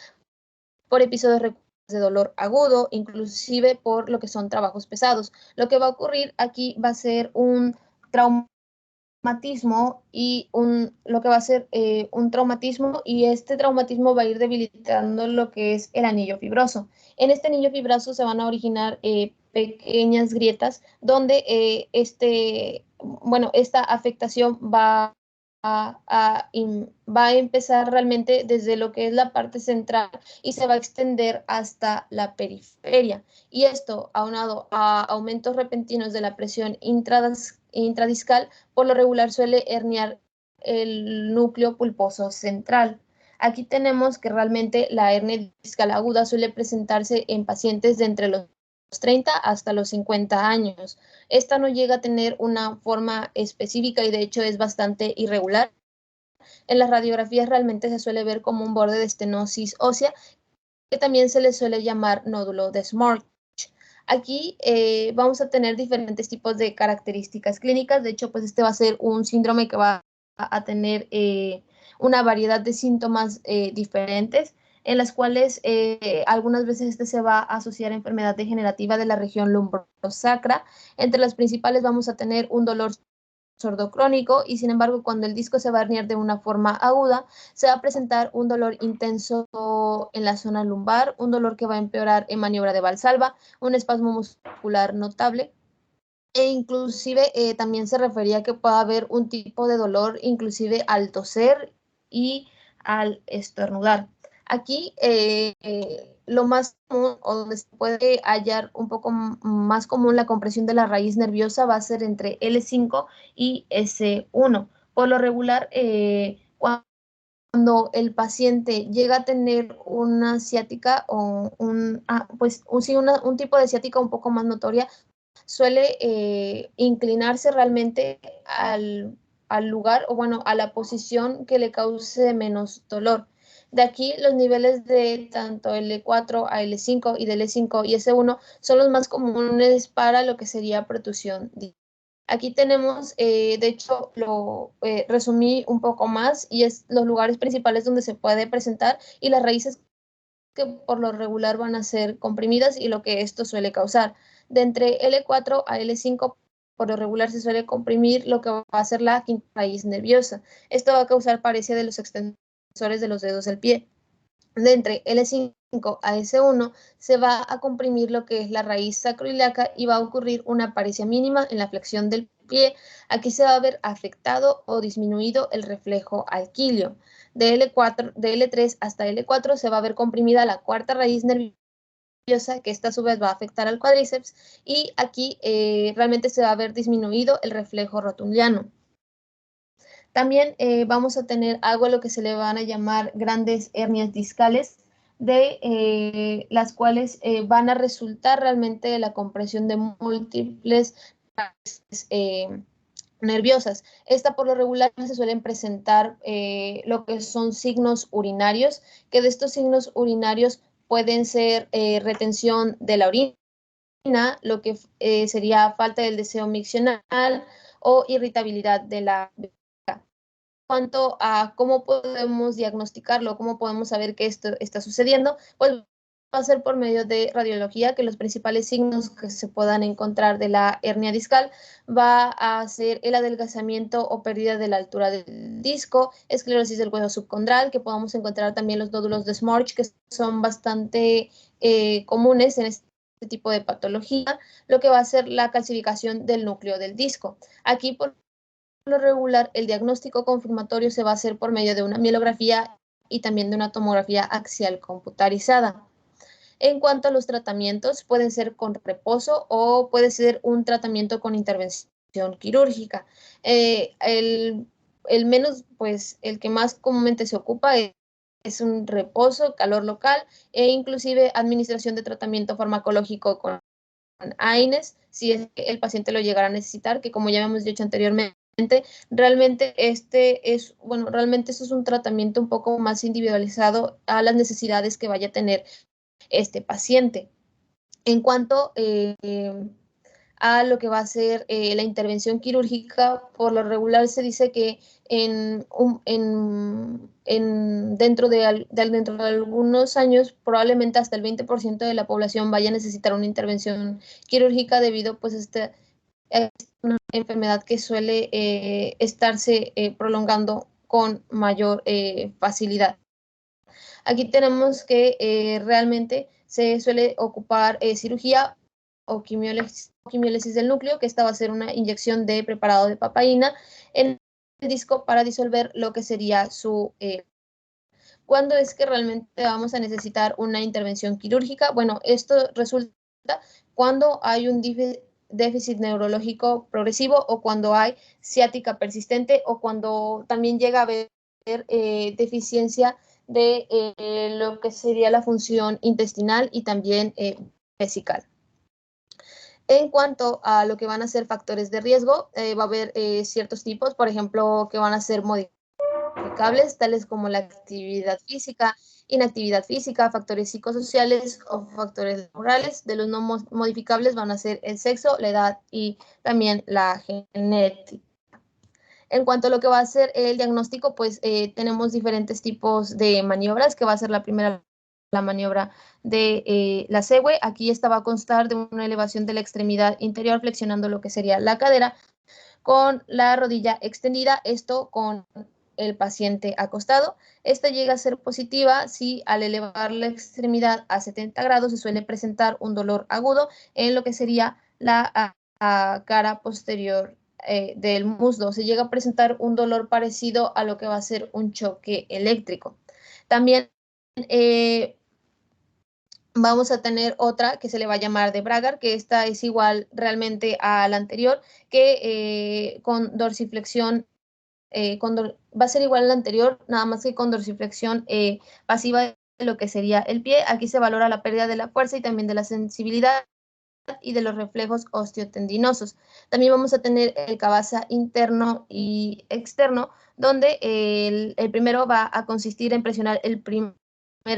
por episodios recurrentes de dolor agudo, inclusive por lo que son trabajos pesados. Lo que va a ocurrir aquí va a ser un traumatismo y lo que va a ser un traumatismo, y este traumatismo va a ir debilitando lo que es el anillo fibroso. En este anillo fibroso se van a originar pequeñas grietas donde esta afectación va a empezar realmente desde lo que es la parte central y se va a extender hasta la periferia. Y esto, aunado a aumentos repentinos de la presión intradiscal, por lo regular suele herniar el núcleo pulposo central. Aquí tenemos que realmente la hernia discal aguda suele presentarse en pacientes de entre los 30 hasta los 50 años. Esta no llega a tener una forma específica y de hecho es bastante irregular. En las radiografías realmente se suele ver como un borde de estenosis ósea, que también se le suele llamar nódulo de Smarch. Aquí vamos a tener diferentes tipos de características clínicas. De hecho, pues este va a ser un síndrome que va a tener una variedad de síntomas diferentes, en las cuales algunas veces este se va a asociar a enfermedad degenerativa de la región lumbrosacra. Entre las principales vamos a tener un dolor sordo crónico, y sin embargo, cuando el disco se va a herniar de una forma aguda, se va a presentar un dolor intenso en la zona lumbar, un dolor que va a empeorar en maniobra de Valsalva, un espasmo muscular notable, e inclusive también se refería a que pueda haber un tipo de dolor inclusive al toser y al estornudar. Aquí lo más común, o donde se puede hallar un poco más común la compresión de la raíz nerviosa, va a ser entre L5 y S1. Por lo regular, cuando cuando el paciente llega a tener una ciática o un tipo de ciática un poco más notoria, suele inclinarse realmente al lugar o bueno, a la posición que le cause menos dolor. De aquí los niveles de tanto L4 a L5 y de L5 y S1 son los más comunes para lo que sería protusión. Aquí tenemos, de hecho, lo resumí un poco más y es los lugares principales donde se puede presentar y las raíces que por lo regular van a ser comprimidas y lo que esto suele causar. De entre L4 a L5, por lo regular se suele comprimir lo que va a ser la quinta raíz nerviosa. Esto va a causar paresia de los extensores de los dedos del pie. De entre L5 a S1 se va a comprimir lo que es la raíz sacroiliaca y va a ocurrir una paresia mínima en la flexión del pie. Aquí se va a ver afectado o disminuido el reflejo alquilio. De L3 hasta L4 se va a ver comprimida la cuarta raíz nerviosa, que esta a su vez va a afectar al cuádriceps, y aquí realmente se va a ver disminuido el reflejo rotundiano. También vamos a tener algo a lo que se le van a llamar grandes hernias discales, de las cuales van a resultar realmente de la compresión de múltiples nerviosas. Esta por lo regular se suelen presentar lo que son signos urinarios, que de estos signos urinarios pueden ser retención de la orina, lo que sería falta del deseo miccional o irritabilidad de la cuanto a cómo podemos diagnosticarlo, cómo podemos saber que esto está sucediendo, pues va a ser por medio de radiología, que los principales signos que se puedan encontrar de la hernia discal va a ser el adelgazamiento o pérdida de la altura del disco, esclerosis del hueso subcondral, que podamos encontrar también los nódulos de Smorch, que son bastante comunes en este tipo de patología, lo que va a ser la calcificación del núcleo del disco. Aquí, por lo regular, el diagnóstico confirmatorio se va a hacer por medio de una mielografía y también de una tomografía axial computarizada. En cuanto a los tratamientos, pueden ser con reposo o puede ser un tratamiento con intervención quirúrgica. El menos, pues, el que más comúnmente se ocupa es un reposo, calor local e inclusive administración de tratamiento farmacológico con AINES, si es que el paciente lo llegara a necesitar, que como ya hemos dicho anteriormente, realmente realmente eso es un tratamiento un poco más individualizado a las necesidades que vaya a tener este paciente. En cuanto a lo que va a ser la intervención quirúrgica, por lo regular se dice que dentro de algunos años, probablemente hasta el 20% de la población vaya a necesitar una intervención quirúrgica debido pues a una enfermedad que suele estarse prolongando con mayor facilidad. Aquí tenemos que realmente se suele ocupar cirugía o quimiólisis del núcleo, que esta va a ser una inyección de preparado de papaína en el disco para disolver lo que sería su... ¿Cuándo es que realmente vamos a necesitar una intervención quirúrgica? Bueno, esto resulta cuando hay un déficit neurológico progresivo o cuando hay ciática persistente o cuando también llega a haber deficiencia de lo que sería la función intestinal y también vesical. En cuanto a lo que van a ser factores de riesgo, va a haber ciertos tipos, por ejemplo, que van a ser modificables, tales como la actividad física, inactividad física, factores psicosociales o factores laborales. De los no modificables van a ser el sexo, la edad y también la genética. En cuanto a lo que va a ser el diagnóstico, pues tenemos diferentes tipos de maniobras, que va a ser la primera, la maniobra de la CEWE. Aquí esta va a constar de una elevación de la extremidad inferior, flexionando lo que sería la cadera, con la rodilla extendida, esto con el paciente acostado. Esta llega a ser positiva si al elevar la extremidad a 70 grados se suele presentar un dolor agudo en lo que sería la cara posterior del muslo. Se llega a presentar un dolor parecido a lo que va a ser un choque eléctrico. También vamos a tener otra que se le va a llamar de Bragar, que esta es igual realmente a la anterior, que con dorsiflexión va a ser igual al anterior, nada más que con dorsiflexión pasiva de lo que sería el pie. Aquí se valora la pérdida de la fuerza y también de la sensibilidad y de los reflejos osteotendinosos. También vamos a tener el cabasa interno y externo, donde el primero va a consistir en presionar el primer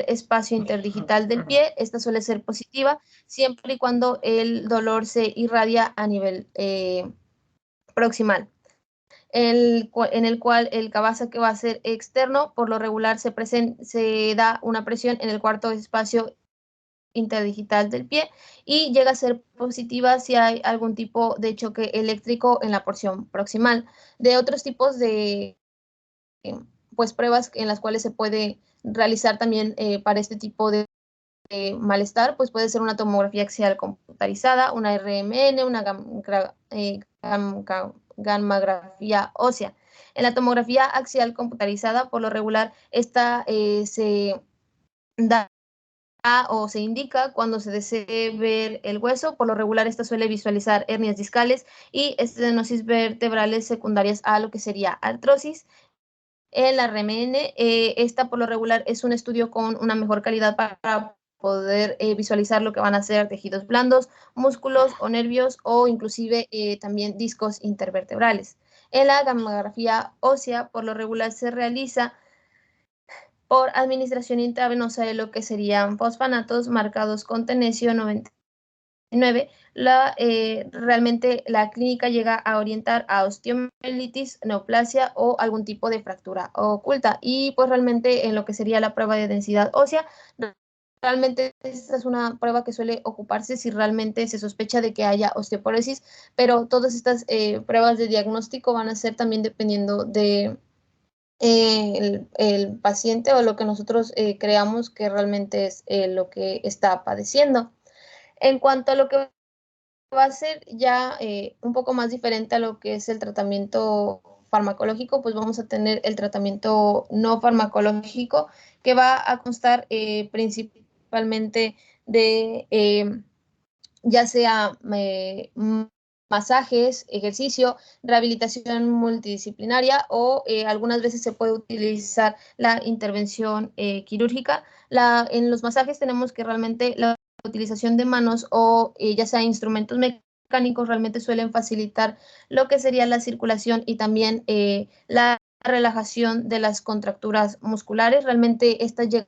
espacio interdigital del pie. Esta suele ser positiva siempre y cuando el dolor se irradia a nivel proximal. En el cual el cabasa, que va a ser externo, por lo regular se da una presión en el cuarto espacio interdigital del pie y llega a ser positiva si hay algún tipo de choque eléctrico en la porción proximal. De otros tipos de pues pruebas en las cuales se puede realizar también para este tipo de malestar, pues puede ser una tomografía axial computarizada, una RMN, una gammagrafía ósea. En la tomografía axial computarizada, por lo regular, esta se da o se indica cuando se desee ver el hueso. Por lo regular, esta suele visualizar hernias discales y estenosis vertebrales secundarias a lo que sería artrosis. En la RMN, esta por lo regular es un estudio con una mejor calidad para poder visualizar lo que van a ser tejidos blandos, músculos o nervios o inclusive también discos intervertebrales. En la gammagrafía ósea, por lo regular se realiza por administración intravenosa de lo que serían fosfanatos marcados con tenesio 99. Realmente la clínica llega a orientar a osteomielitis, neoplasia o algún tipo de fractura oculta. Y pues realmente en lo que sería la prueba de densidad ósea, realmente esta es una prueba que suele ocuparse si realmente se sospecha de que haya osteoporosis, pero todas estas pruebas de diagnóstico van a ser también dependiendo de el paciente o lo que nosotros creamos que realmente es lo que está padeciendo. En cuanto a lo que va a ser ya un poco más diferente a lo que es el tratamiento farmacológico, pues vamos a tener el tratamiento no farmacológico, que va a constar principalmente de ya sea masajes, ejercicio, rehabilitación multidisciplinaria o algunas veces se puede utilizar la intervención quirúrgica. En los masajes tenemos que realmente la utilización de manos o ya sea instrumentos mecánicos realmente suelen facilitar lo que sería la circulación y también la relajación de las contracturas musculares. Realmente estas llegan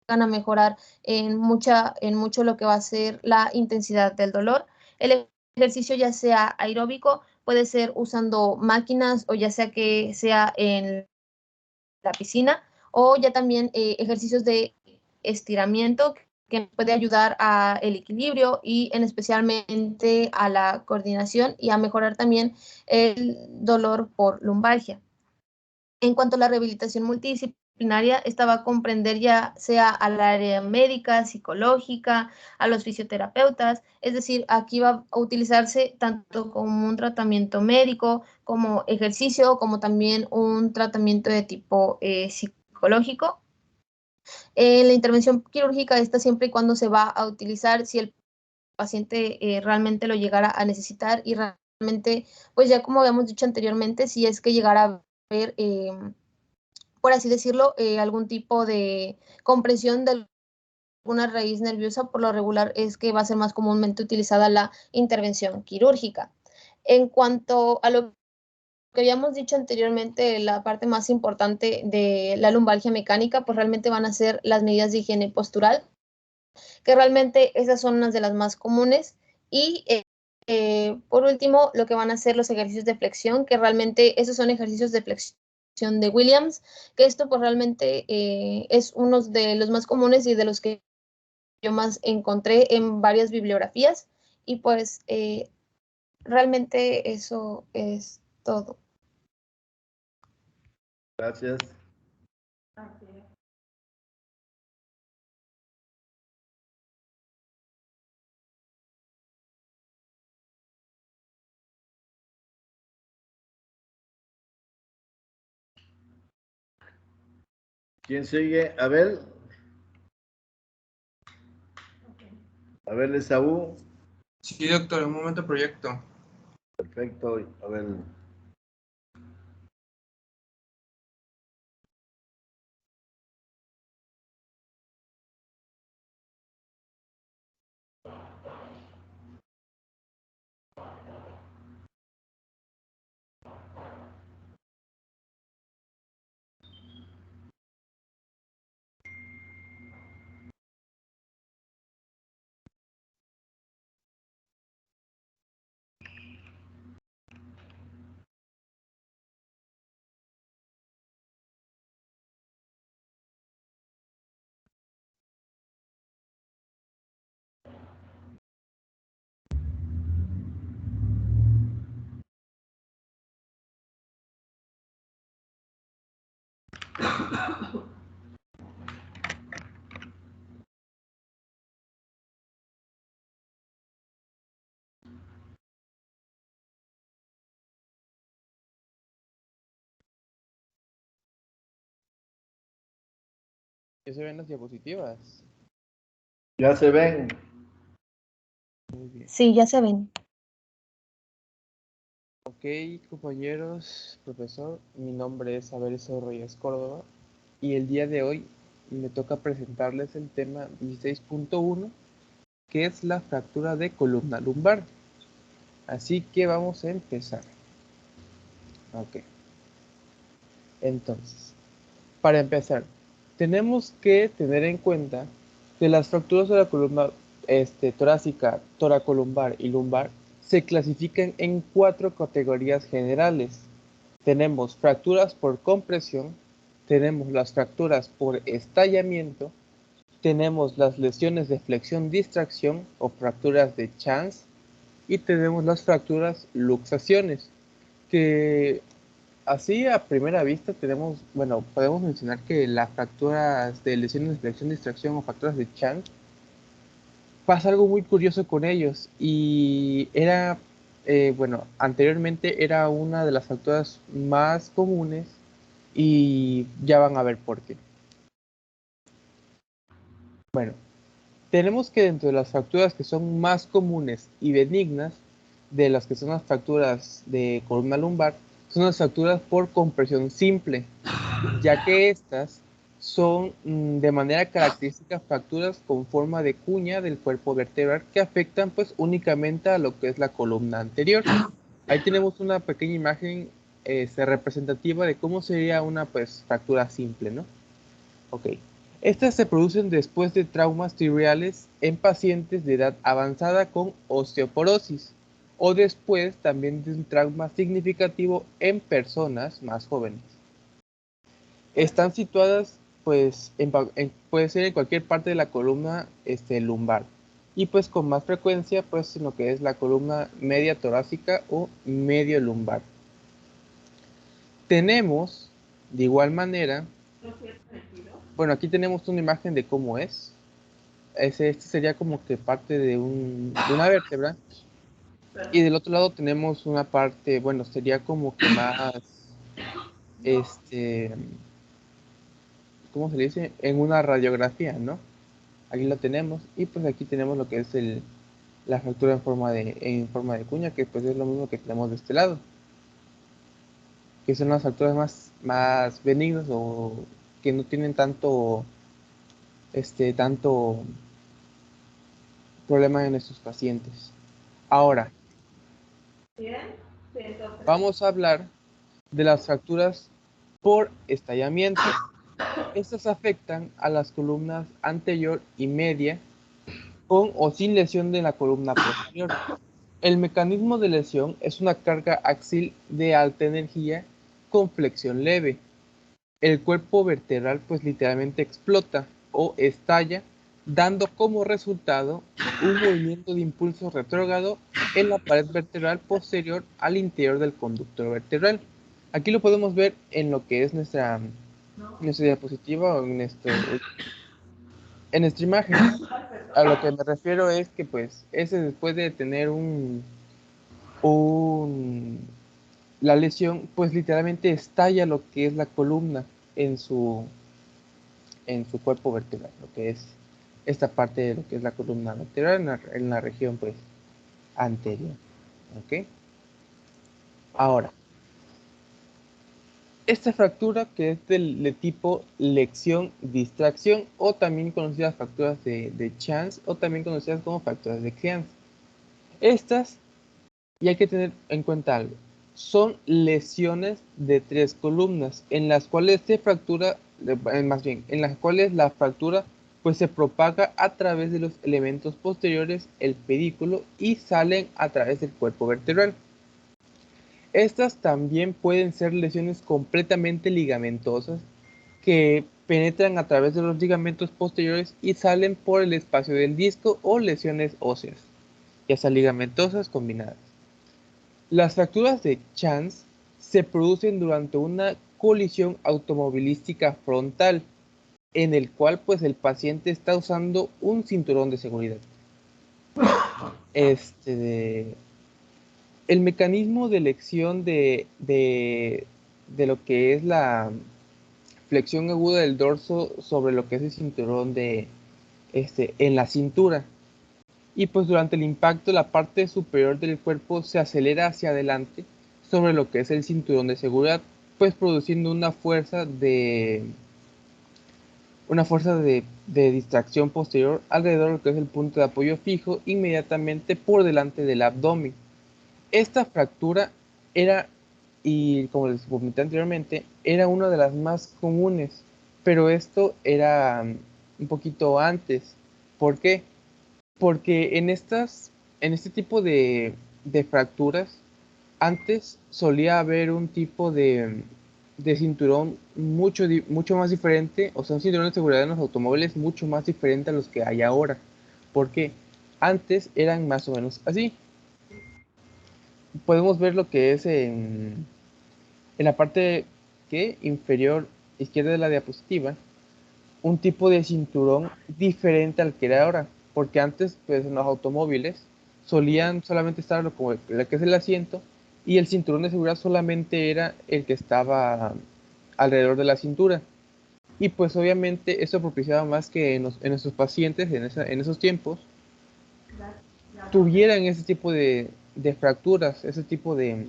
a mejorar en mucho lo que va a ser la intensidad del dolor. El ejercicio, ya sea aeróbico, puede ser usando máquinas o ya sea que sea en la piscina, o ya también ejercicios de estiramiento que puede ayudar a el equilibrio y en especialmente a la coordinación y a mejorar también el dolor por lumbalgia. En cuanto a la rehabilitación multidisciplinaria, esta va a comprender ya sea al área médica, psicológica, a los fisioterapeutas, es decir, aquí va a utilizarse tanto como un tratamiento médico, como ejercicio, como también un tratamiento de tipo psicológico. La intervención quirúrgica está siempre y cuando se va a utilizar si el paciente realmente lo llegara a necesitar y realmente, pues ya como habíamos dicho anteriormente, si es que llegara a haber por así decirlo, algún tipo de compresión de alguna raíz nerviosa, por lo regular es que va a ser más comúnmente utilizada la intervención quirúrgica. En cuanto a lo que habíamos dicho anteriormente, la parte más importante de la lumbalgia mecánica, pues realmente van a ser las medidas de higiene postural, que realmente esas son unas de las más comunes. Y por último, lo que van a ser los ejercicios de flexión, que realmente esos son ejercicios de flexión de Williams, que esto pues realmente es uno de los más comunes y de los que yo más encontré en varias bibliografías. Y pues realmente eso es todo. Gracias. ¿Quién sigue? Abel. Abel Esaú. Sí, doctor, un momento proyecto. Perfecto, Abel. ¿Ya se ven las diapositivas? Ya se ven. Muy bien. Sí, ya se ven. Ok, compañeros, profesor, mi nombre es Abel Reyes Córdoba y el día de hoy me toca presentarles el tema 16.1, que es la fractura de columna lumbar. Así que vamos a empezar. Ok. Entonces, para empezar, tenemos que tener en cuenta que las fracturas de la columna torácica, toracolumbar y lumbar se clasifican en 4 categorías generales. Tenemos fracturas por compresión, tenemos las fracturas por estallamiento, tenemos las lesiones de flexión-distracción o fracturas de Chance y tenemos las fracturas luxaciones, que así a primera vista tenemos, bueno, podemos mencionar que las fracturas de lesiones de flexión-distracción o fracturas de Chance pasa algo muy curioso con ellos y era, bueno, anteriormente era una de las fracturas más comunes y ya van a ver por qué. Bueno, tenemos que dentro de las fracturas que son más comunes y benignas, de las que son las fracturas de columna lumbar, son las fracturas por compresión simple, ya que estas son de manera característica fracturas con forma de cuña del cuerpo vertebral que afectan pues únicamente a lo que es la columna anterior. Ahí tenemos una pequeña imagen representativa de cómo sería una pues fractura simple, ¿no? Ok. Estas se producen después de traumas tibiales en pacientes de edad avanzada con osteoporosis o después también de un trauma significativo en personas más jóvenes. Están situadas, pues, puede ser en cualquier parte de la columna lumbar y pues con más frecuencia, pues, en lo que es la columna media torácica o medio lumbar. Tenemos, de igual manera, bueno, aquí tenemos una imagen de cómo es. Este sería como que parte de una vértebra. Y del otro lado tenemos una parte, bueno, sería como que más, ¿cómo se dice? En una radiografía, ¿no? Aquí lo tenemos. Y pues aquí tenemos lo que es la fractura en forma de cuña, que pues es lo mismo que tenemos de este lado. Que son las fracturas más benignas o que no tienen tanto problema en estos pacientes. Ahora, vamos a hablar de las fracturas por estallamiento. Estas afectan a las columnas anterior y media con o sin lesión de la columna posterior. El mecanismo de lesión es una carga axil de alta energía con flexión leve. El cuerpo vertebral pues literalmente explota o estalla, dando como resultado un movimiento de impulso retrógrado en la pared vertebral posterior al interior del conductor vertebral. Aquí lo podemos ver en lo que es nuestra diapositiva o en nuestra imagen. A lo que me refiero es que pues ese después de tener la lesión, pues literalmente estalla lo que es la columna en su cuerpo vertebral, lo que es esta parte de lo que es la columna vertebral en la región pues anterior. ¿Ok? Ahora, esta fractura que es de tipo lección-distracción o también conocidas fracturas de Chance o también conocidas como fracturas de Chance. Estas, y hay que tener en cuenta algo, son lesiones de 3 columnas en las cuales en las cuales la fractura pues se propaga a través de los elementos posteriores, el pedículo, y salen a través del cuerpo vertebral. Estas también pueden ser lesiones completamente ligamentosas que penetran a través de los ligamentos posteriores y salen por el espacio del disco, o lesiones óseas, ya sean ligamentosas combinadas. Las fracturas de Chance se producen durante una colisión automovilística frontal, en el cual pues el paciente está usando un cinturón de seguridad. El mecanismo de elección de lo que es la flexión aguda del dorso sobre lo que es el cinturón en la cintura. Y pues durante el impacto la parte superior del cuerpo se acelera hacia adelante sobre lo que es el cinturón de seguridad, pues produciendo una fuerza de distracción posterior alrededor de lo que es el punto de apoyo fijo, inmediatamente por delante del abdomen. Esta fractura era, y como les comenté anteriormente, era una de las más comunes, pero esto era un poquito antes. ¿Por qué? Porque en este tipo de fracturas, antes solía haber un tipo de cinturón mucho más diferente, o sea, un cinturón de seguridad en los automóviles mucho más diferente a los que hay ahora. Porque antes eran más o menos así. Podemos ver lo que es en la parte inferior izquierda de la diapositiva, un tipo de cinturón diferente al que era ahora, porque antes pues en los automóviles solían solamente estar como lo que es el asiento, y el cinturón de seguridad solamente era el que estaba alrededor de la cintura, y pues obviamente eso propiciaba más que en nuestros pacientes en esos tiempos tuvieran ese tipo de fracturas, ese tipo de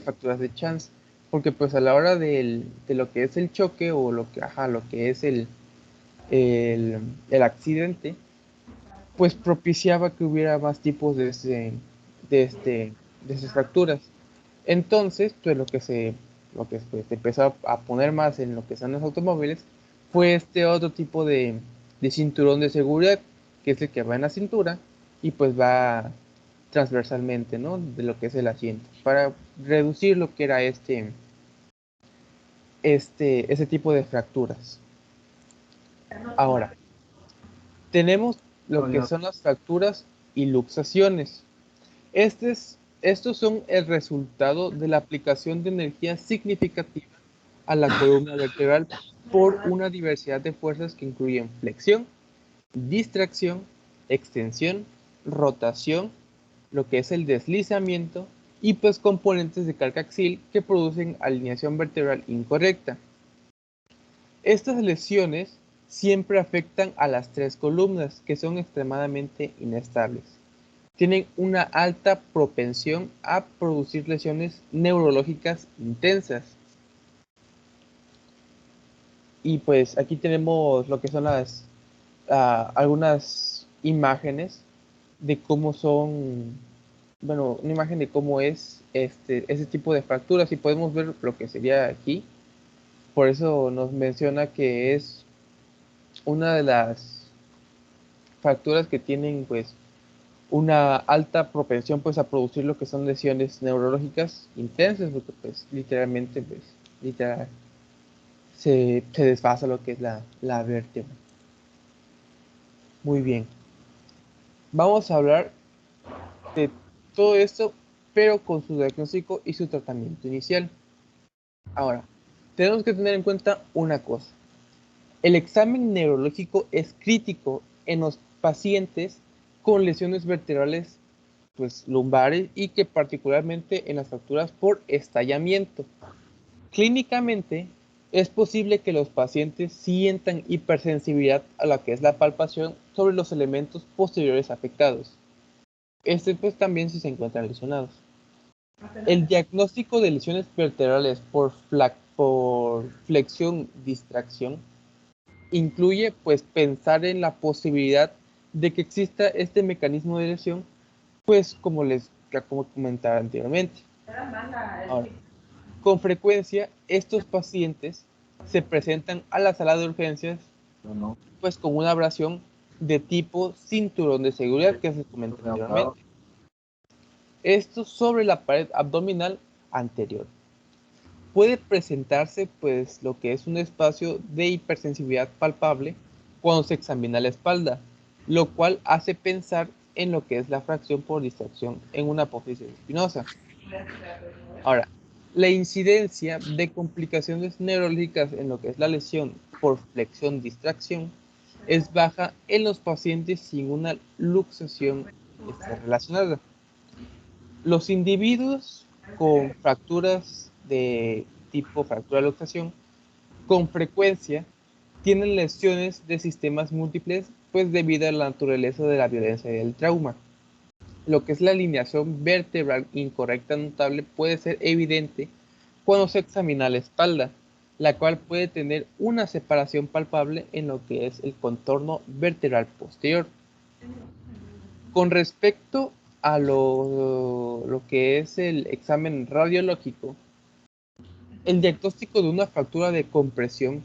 fracturas de chance, porque pues a la hora de lo que es el choque o lo que es el accidente, pues propiciaba que hubiera más tipos de esas fracturas. Entonces, pues lo que pues, se empezó a poner más en lo que son los automóviles fue este otro tipo de cinturón de seguridad, que es el que va en la cintura y pues va transversalmente, ¿no? De lo que es el asiento, para reducir lo que era ese tipo de fracturas. Ahora, tenemos lo que son las fracturas y luxaciones. Estos son el resultado de la aplicación de energía significativa a la columna vertebral por una diversidad de fuerzas que incluyen flexión, distracción, extensión, rotación, lo que es el deslizamiento y pues componentes de carga axial que producen alineación vertebral incorrecta. Estas lesiones siempre afectan a las tres columnas, que son extremadamente inestables. Tienen una alta propensión a producir lesiones neurológicas intensas. Y pues aquí tenemos lo que son algunas imágenes de cómo son, bueno, una imagen de cómo es ese tipo de fracturas, y podemos ver lo que sería aquí. Por eso nos menciona que es una de las fracturas que tienen pues una alta propensión pues a producir lo que son lesiones neurológicas intensas, porque pues literalmente pues se desfasa lo que es la vértebra. Muy bien. Vamos a hablar de todo esto, pero con su diagnóstico y su tratamiento inicial. Ahora, tenemos que tener en cuenta una cosa. El examen neurológico es crítico en los pacientes con lesiones vertebrales pues, lumbares, y que particularmente en las fracturas por estallamiento. Clínicamente, es posible que los pacientes sientan hipersensibilidad a lo que es la palpación sobre los elementos posteriores afectados. Pues también si se encuentran lesionados. El diagnóstico de lesiones vertebrales por flexión-distracción incluye pues pensar en la posibilidad de que exista este mecanismo de lesión, pues como comentaba anteriormente. Ahora, con frecuencia estos pacientes se presentan a la sala de urgencias pues con una abrasión de tipo cinturón de seguridad que se comentó anteriormente. Esto sobre la pared abdominal anterior. Puede presentarse pues lo que es un espacio de hipersensibilidad palpable cuando se examina la espalda, lo cual hace pensar en lo que es la fracción por distracción en una apófisis espinosa. Ahora, La incidencia de complicaciones neurológicas en lo que es la lesión por flexión-distracción es baja en los pacientes sin una luxación relacionada. Los individuos con fracturas de tipo fractura de luxación con frecuencia tienen lesiones de sistemas múltiples, pues debido a la naturaleza de la violencia y del trauma. Lo que es la alineación vertebral incorrecta notable puede ser evidente cuando se examina la espalda, la cual puede tener una separación palpable en lo que es el contorno vertebral posterior. Con respecto a lo que es el examen radiológico, el diagnóstico de una fractura de compresión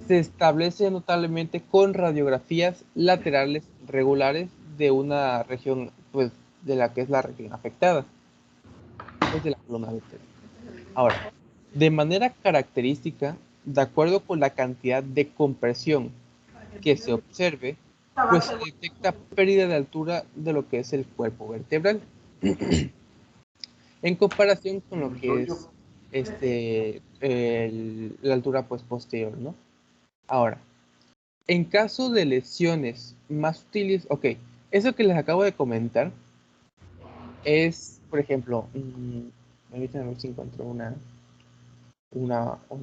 se establece notablemente con radiografías laterales regulares de una región, pues, de la que es la región afectada, pues de la columna vertebral. Ahora, de manera característica, de acuerdo con la cantidad de compresión que se observe, pues se detecta pérdida de altura de lo que es el cuerpo vertebral en comparación con lo que es la altura pues posterior, ¿no? Ahora, en caso de lesiones más sutiles, ok, eso que les acabo de comentar es, por ejemplo, permítanme ver si encuentro una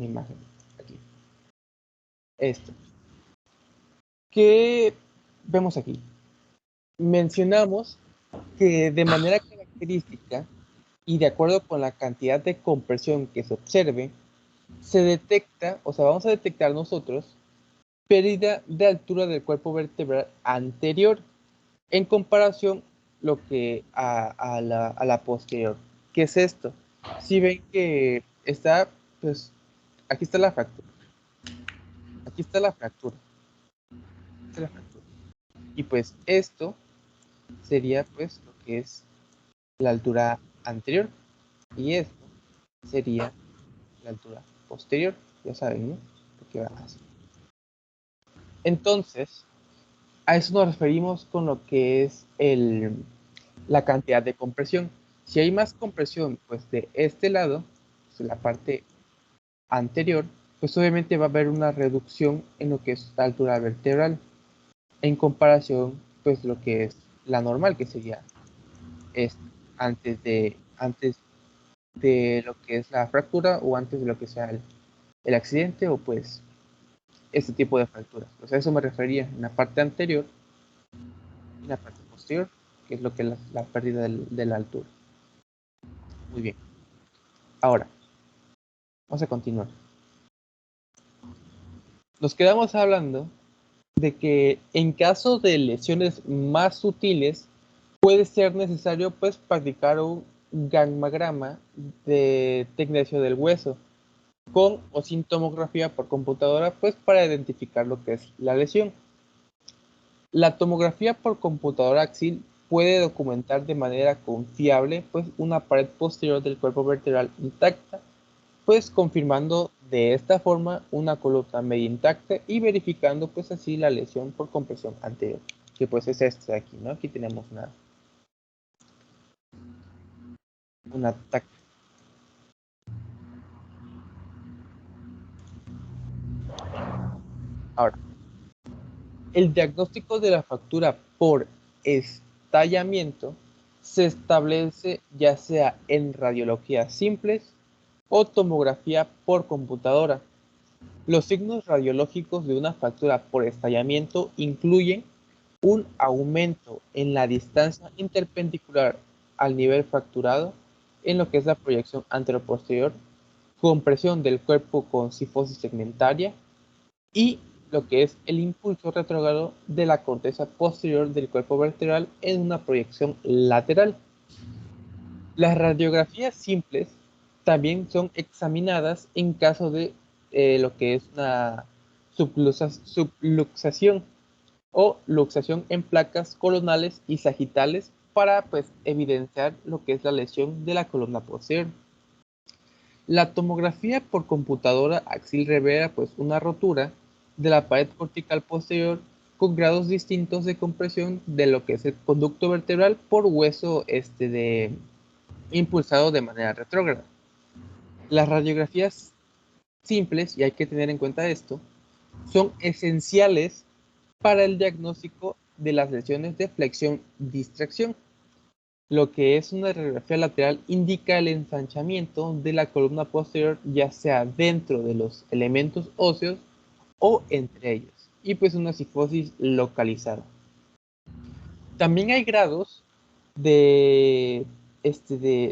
imagen aquí. Esto. ¿Qué vemos aquí? Mencionamos que de manera característica y de acuerdo con la cantidad de compresión que se observe, se detecta, o sea, vamos a detectar nosotros pérdida de altura del cuerpo vertebral anterior en comparación lo que a la posterior. ¿Qué es esto? Si ven que está, pues, aquí está la fractura. Aquí está la fractura. Esta es la fractura. Y pues esto sería pues lo que es la altura anterior. Y esto sería la altura posterior. Ya saben, ¿no? Porque va así. Entonces, a eso nos referimos con lo que es la cantidad de compresión. Si hay más compresión, pues de este lado, pues de la parte anterior, pues obviamente va a haber una reducción en lo que es la altura vertebral en comparación, pues lo que es la normal, que sería antes de lo que es la fractura o antes de lo que sea el accidente o pues este tipo de fracturas. Pues a eso me refería en la parte anterior y la parte posterior, que es lo que es la pérdida de la altura. Muy bien. Ahora, vamos a continuar. Nos quedamos hablando de que en caso de lesiones más sutiles puede ser necesario pues practicar un gammagrama de tecnecio del hueso con o sin tomografía por computadora pues para identificar lo que es la lesión. La tomografía por computadora axial puede documentar de manera confiable pues una pared posterior del cuerpo vertebral intacta, pues confirmando de esta forma una columna media intacta y verificando pues así la lesión por compresión anterior, que pues es esta de aquí, ¿no? Aquí tenemos una tac. Ahora, el diagnóstico de la fractura por estallamiento se establece ya sea en radiologías simples o tomografía por computadora. Los signos radiológicos de una fractura por estallamiento incluyen un aumento en la distancia interpendicular al nivel fracturado en lo que es la proyección anteroposterior, compresión del cuerpo con cifosis segmentaria y lo que es el impulso retrógrado de la corteza posterior del cuerpo vertebral en una proyección lateral. Las radiografías simples también son examinadas en caso de lo que es una subluxación o luxación en placas columnales y sagitales para pues evidenciar lo que es la lesión de la columna posterior. La tomografía por computadora axial revela pues una rotura de la pared cortical posterior con grados distintos de compresión de lo que es el conducto vertebral por hueso impulsado de manera retrógrada. Las radiografías simples, y hay que tener en cuenta esto, son esenciales para el diagnóstico de las lesiones de flexión-distracción. Lo que es una radiografía lateral indica el ensanchamiento de la columna posterior, ya sea dentro de los elementos óseos o entre ellos, y pues una cifosis localizada. También hay grados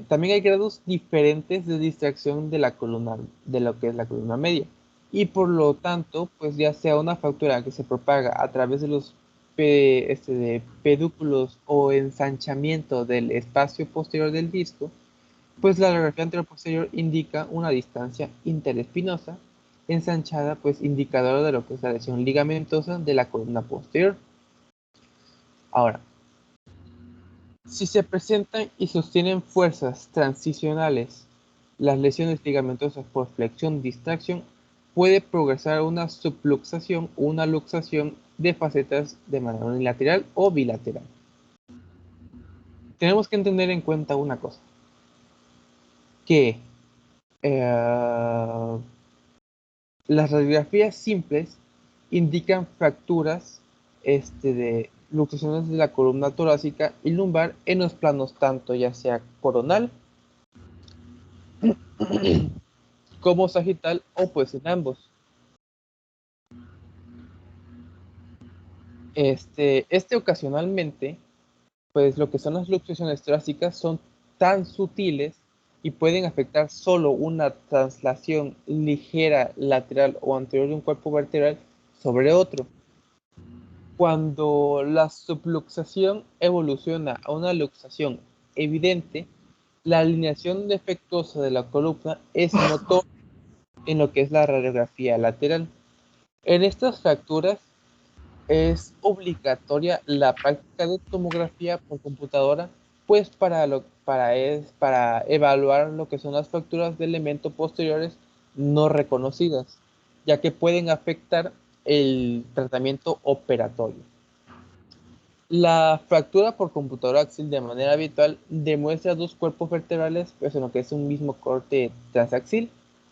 también hay grados diferentes de distracción de la columna, de lo que es la columna media, y por lo tanto, pues ya sea una fractura que se propaga a través de los de pedúnculos o ensanchamiento del espacio posterior del disco, pues la radiografía anteroposterior indica una distancia interespinosa ensanchada, pues indicadora de lo que es la lesión ligamentosa de la columna posterior. Ahora, si se presentan y sostienen fuerzas transicionales, las lesiones ligamentosas por flexión-distracción puede progresar a una subluxación o una luxación de facetas de manera unilateral o bilateral. Tenemos que tener en cuenta una cosa, que las radiografías simples indican fracturas de luxaciones de la columna torácica y lumbar en los planos tanto ya sea coronal como sagital o pues en ambos. Ocasionalmente, pues lo que son las luxaciones torácicas son tan sutiles y pueden afectar solo una traslación ligera lateral o anterior de un cuerpo vertebral sobre otro. Cuando la subluxación evoluciona a una luxación evidente, la alineación defectuosa de la columna es notoria en lo que es la radiografía lateral. En estas fracturas es obligatoria la práctica de tomografía por computadora, pues para evaluar lo que son las fracturas de elementos posteriores no reconocidas, ya que pueden afectar el tratamiento operatorio. La fractura por computadora axial de manera habitual demuestra dos cuerpos vertebrales, pues en lo que es un mismo corte transaxil,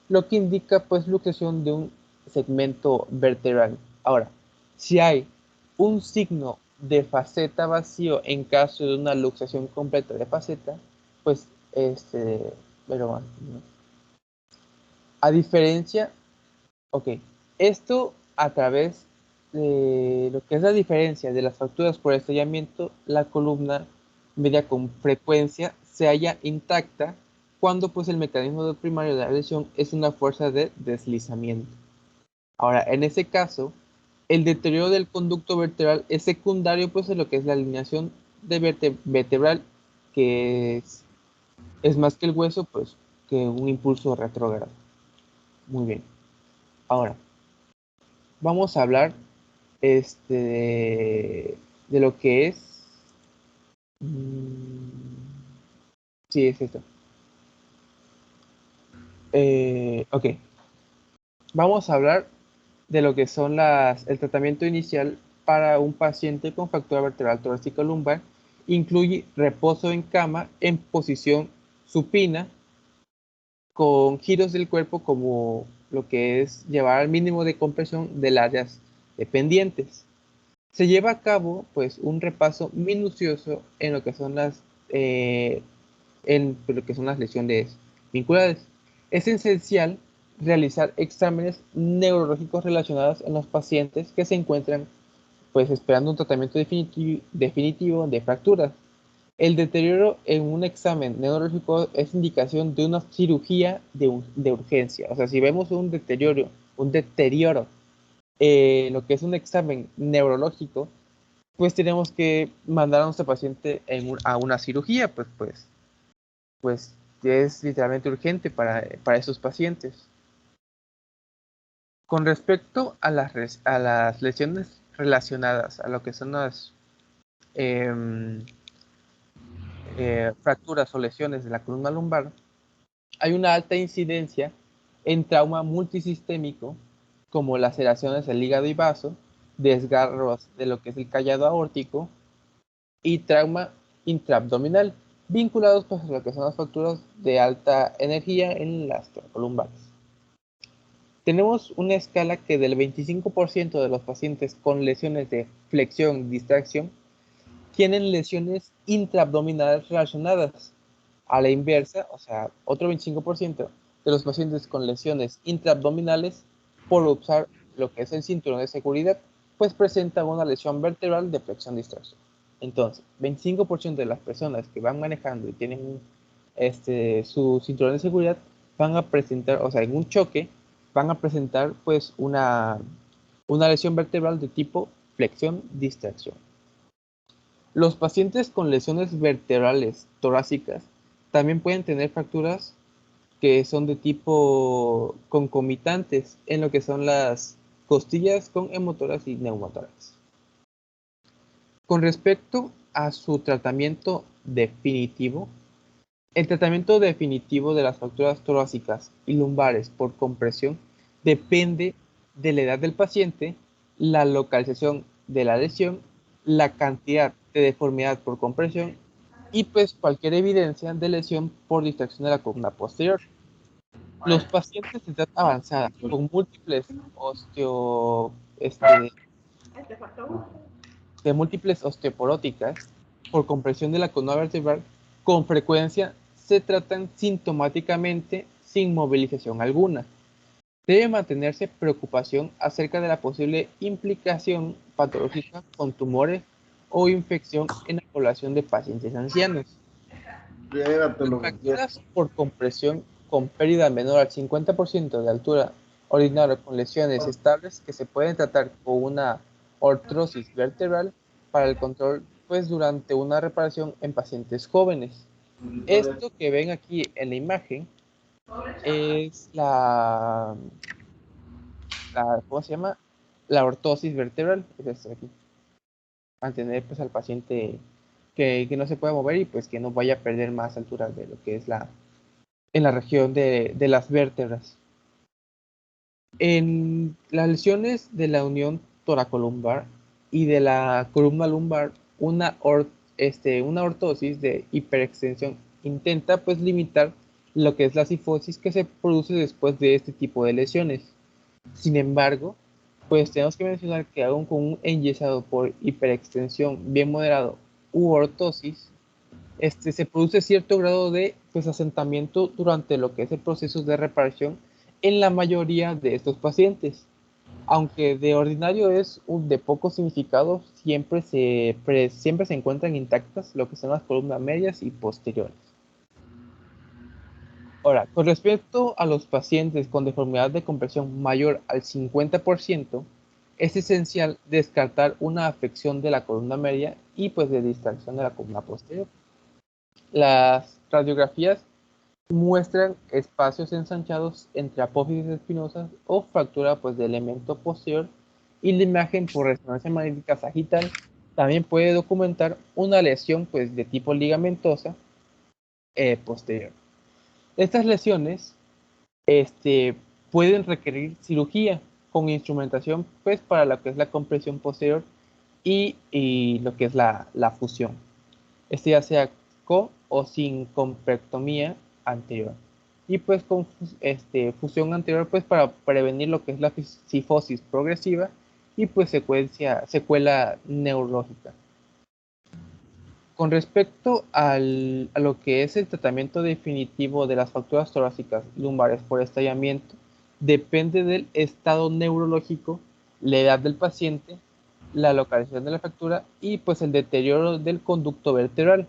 lo que indica pues luxación de un segmento vertebral. Ahora, si hay un signo de faceta vacío en caso de una luxación completa de faceta, pues pero a diferencia, ok, esto a través de lo que es la diferencia de las fracturas por estallamiento, la columna media con frecuencia se halla intacta cuando pues el mecanismo primario de la lesión es una fuerza de deslizamiento. Ahora, en ese caso, el deterioro del conducto vertebral es secundario pues en lo que es la alineación de vertebral, que es más que el hueso, pues que un impulso retrógrado. Muy bien. Ahora, vamos a hablar de lo que es. Sí, es esto. Ok. Vamos a hablar de lo que son el tratamiento inicial para un paciente con fractura vertebral torácica lumbar. Incluye reposo en cama en posición supina, con giros del cuerpo como lo que es llevar al mínimo de compresión del áreas dependientes. Se lleva a cabo pues un repaso minucioso en lo que son las lesiones vinculares. Es esencial realizar exámenes neurológicos relacionados en los pacientes que se encuentran pues esperando un tratamiento definitivo de fracturas. El deterioro en un examen neurológico es indicación de una cirugía de urgencia. O sea, si vemos un deterioro, lo que es un examen neurológico, pues tenemos que mandar a nuestro paciente a una cirugía, pues es literalmente urgente para esos pacientes. Con respecto a las lesiones relacionadas a lo que son las fracturas o lesiones de la columna lumbar, hay una alta incidencia en trauma multisistémico, como laceraciones del hígado y vaso, desgarros de lo que es el callado aórtico y trauma intraabdominal, vinculados pues, a lo que son las fracturas de alta energía en las toracolumbares. Tenemos una escala que del 25% de los pacientes con lesiones de flexión y distracción tienen lesiones intraabdominales relacionadas. A la inversa, o sea, otro 25% de los pacientes con lesiones intraabdominales por usar lo que es el cinturón de seguridad, pues presenta una lesión vertebral de flexión-distracción. Entonces, 25% de las personas que van manejando y tienen su cinturón de seguridad van a presentar, o sea, en un choque, van a presentar pues una lesión vertebral de tipo flexión-distracción. Los pacientes con lesiones vertebrales torácicas también pueden tener fracturas que son de tipo concomitantes en lo que son las costillas con hemotórax y neumotórax. Con respecto a su tratamiento definitivo, el tratamiento definitivo de las fracturas torácicas y lumbares por compresión depende de la edad del paciente, la localización de la lesión, la cantidad de deformidad por compresión y pues cualquier evidencia de lesión por distracción de la columna posterior. Los pacientes de edad avanzada con múltiples osteoporóticas por compresión de la columna vertebral con frecuencia se tratan sintomáticamente sin movilización alguna. Debe mantenerse preocupación acerca de la posible implicación patológica con tumores o infección en la población de pacientes ancianos. Las fracturas por compresión con pérdida menor al 50% de altura ordinaria con lesiones estables que se pueden tratar con una ortrosis vertebral para el control pues durante una reparación en pacientes jóvenes. Esto que ven aquí en la imagen es ¿cómo se llama? La ortosis vertebral, es esto aquí. Mantener pues al paciente que no se pueda mover y pues que no vaya a perder más altura de lo que es en la región de las vértebras. En las lesiones de la unión toracolumbar y de la columna lumbar, una ortosis de hiperextensión intenta pues limitar lo que es la cifosis que se produce después de este tipo de lesiones. Sin embargo, pues tenemos que mencionar que aún con un enyesado por hiperextensión bien moderado u ortosis, se produce cierto grado de pues, asentamiento durante lo que es el proceso de reparación en la mayoría de estos pacientes. Aunque de ordinario es de poco significado, siempre se encuentran intactas lo que son las columnas medias y posteriores. Ahora, con respecto a los pacientes con deformidad de compresión mayor al 50%, es esencial descartar una afección de la columna media y pues de distracción de la columna posterior. Las radiografías muestran espacios ensanchados entre apófisis espinosas o fractura pues, de elemento posterior y la imagen por resonancia magnética sagital también puede documentar una lesión pues, de tipo ligamentosa posterior. Estas lesiones pueden requerir cirugía con instrumentación pues, para lo que es la compresión posterior y lo que es la fusión. Ya sea con o sin comprectomía anterior. Y pues con fusión anterior pues para prevenir lo que es la cifosis progresiva y pues secuela neurológica. Con respecto a lo que es el tratamiento definitivo de las fracturas torácicas lumbares por estallamiento, depende del estado neurológico, la edad del paciente, la localización de la fractura y pues el deterioro del conducto vertebral,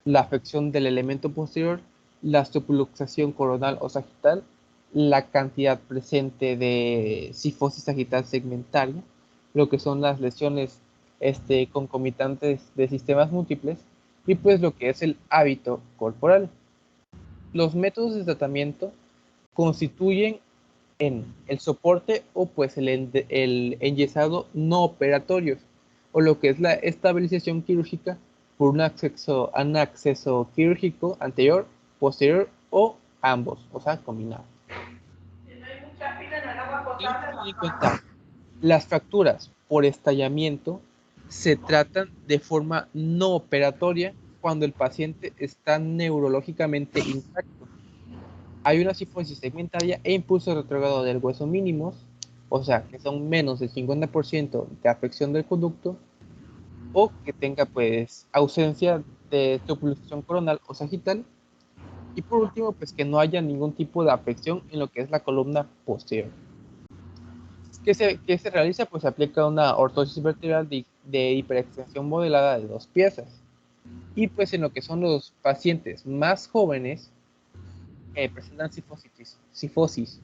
la afección del elemento posterior, la subluxación coronal o sagital, la cantidad presente de cifosis sagital segmentaria, lo que son las lesiones concomitantes de sistemas múltiples y pues lo que es el hábito corporal. Los métodos de tratamiento constituyen en el soporte o pues el enyesado no operatorios o lo que es la estabilización quirúrgica por un acceso quirúrgico anterior, posterior o ambos, o sea, combinados. Tenemos que tener en cuenta las fracturas por estallamiento se tratan de forma no operatoria cuando el paciente está neurológicamente intacto. Hay una cifosis segmentaria e impulso retrógrado del hueso mínimos, o sea, que son menos del 50% de afección del conducto, o que tenga pues ausencia de subluxación coronal o sagital, y por último, pues que no haya ningún tipo de afección en lo que es la columna posterior. ¿Qué se realiza? Pues se aplica una ortosis vertebral de hiperextensión modelada de 2 piezas. Y pues en lo que son los pacientes más jóvenes que presentan cifosis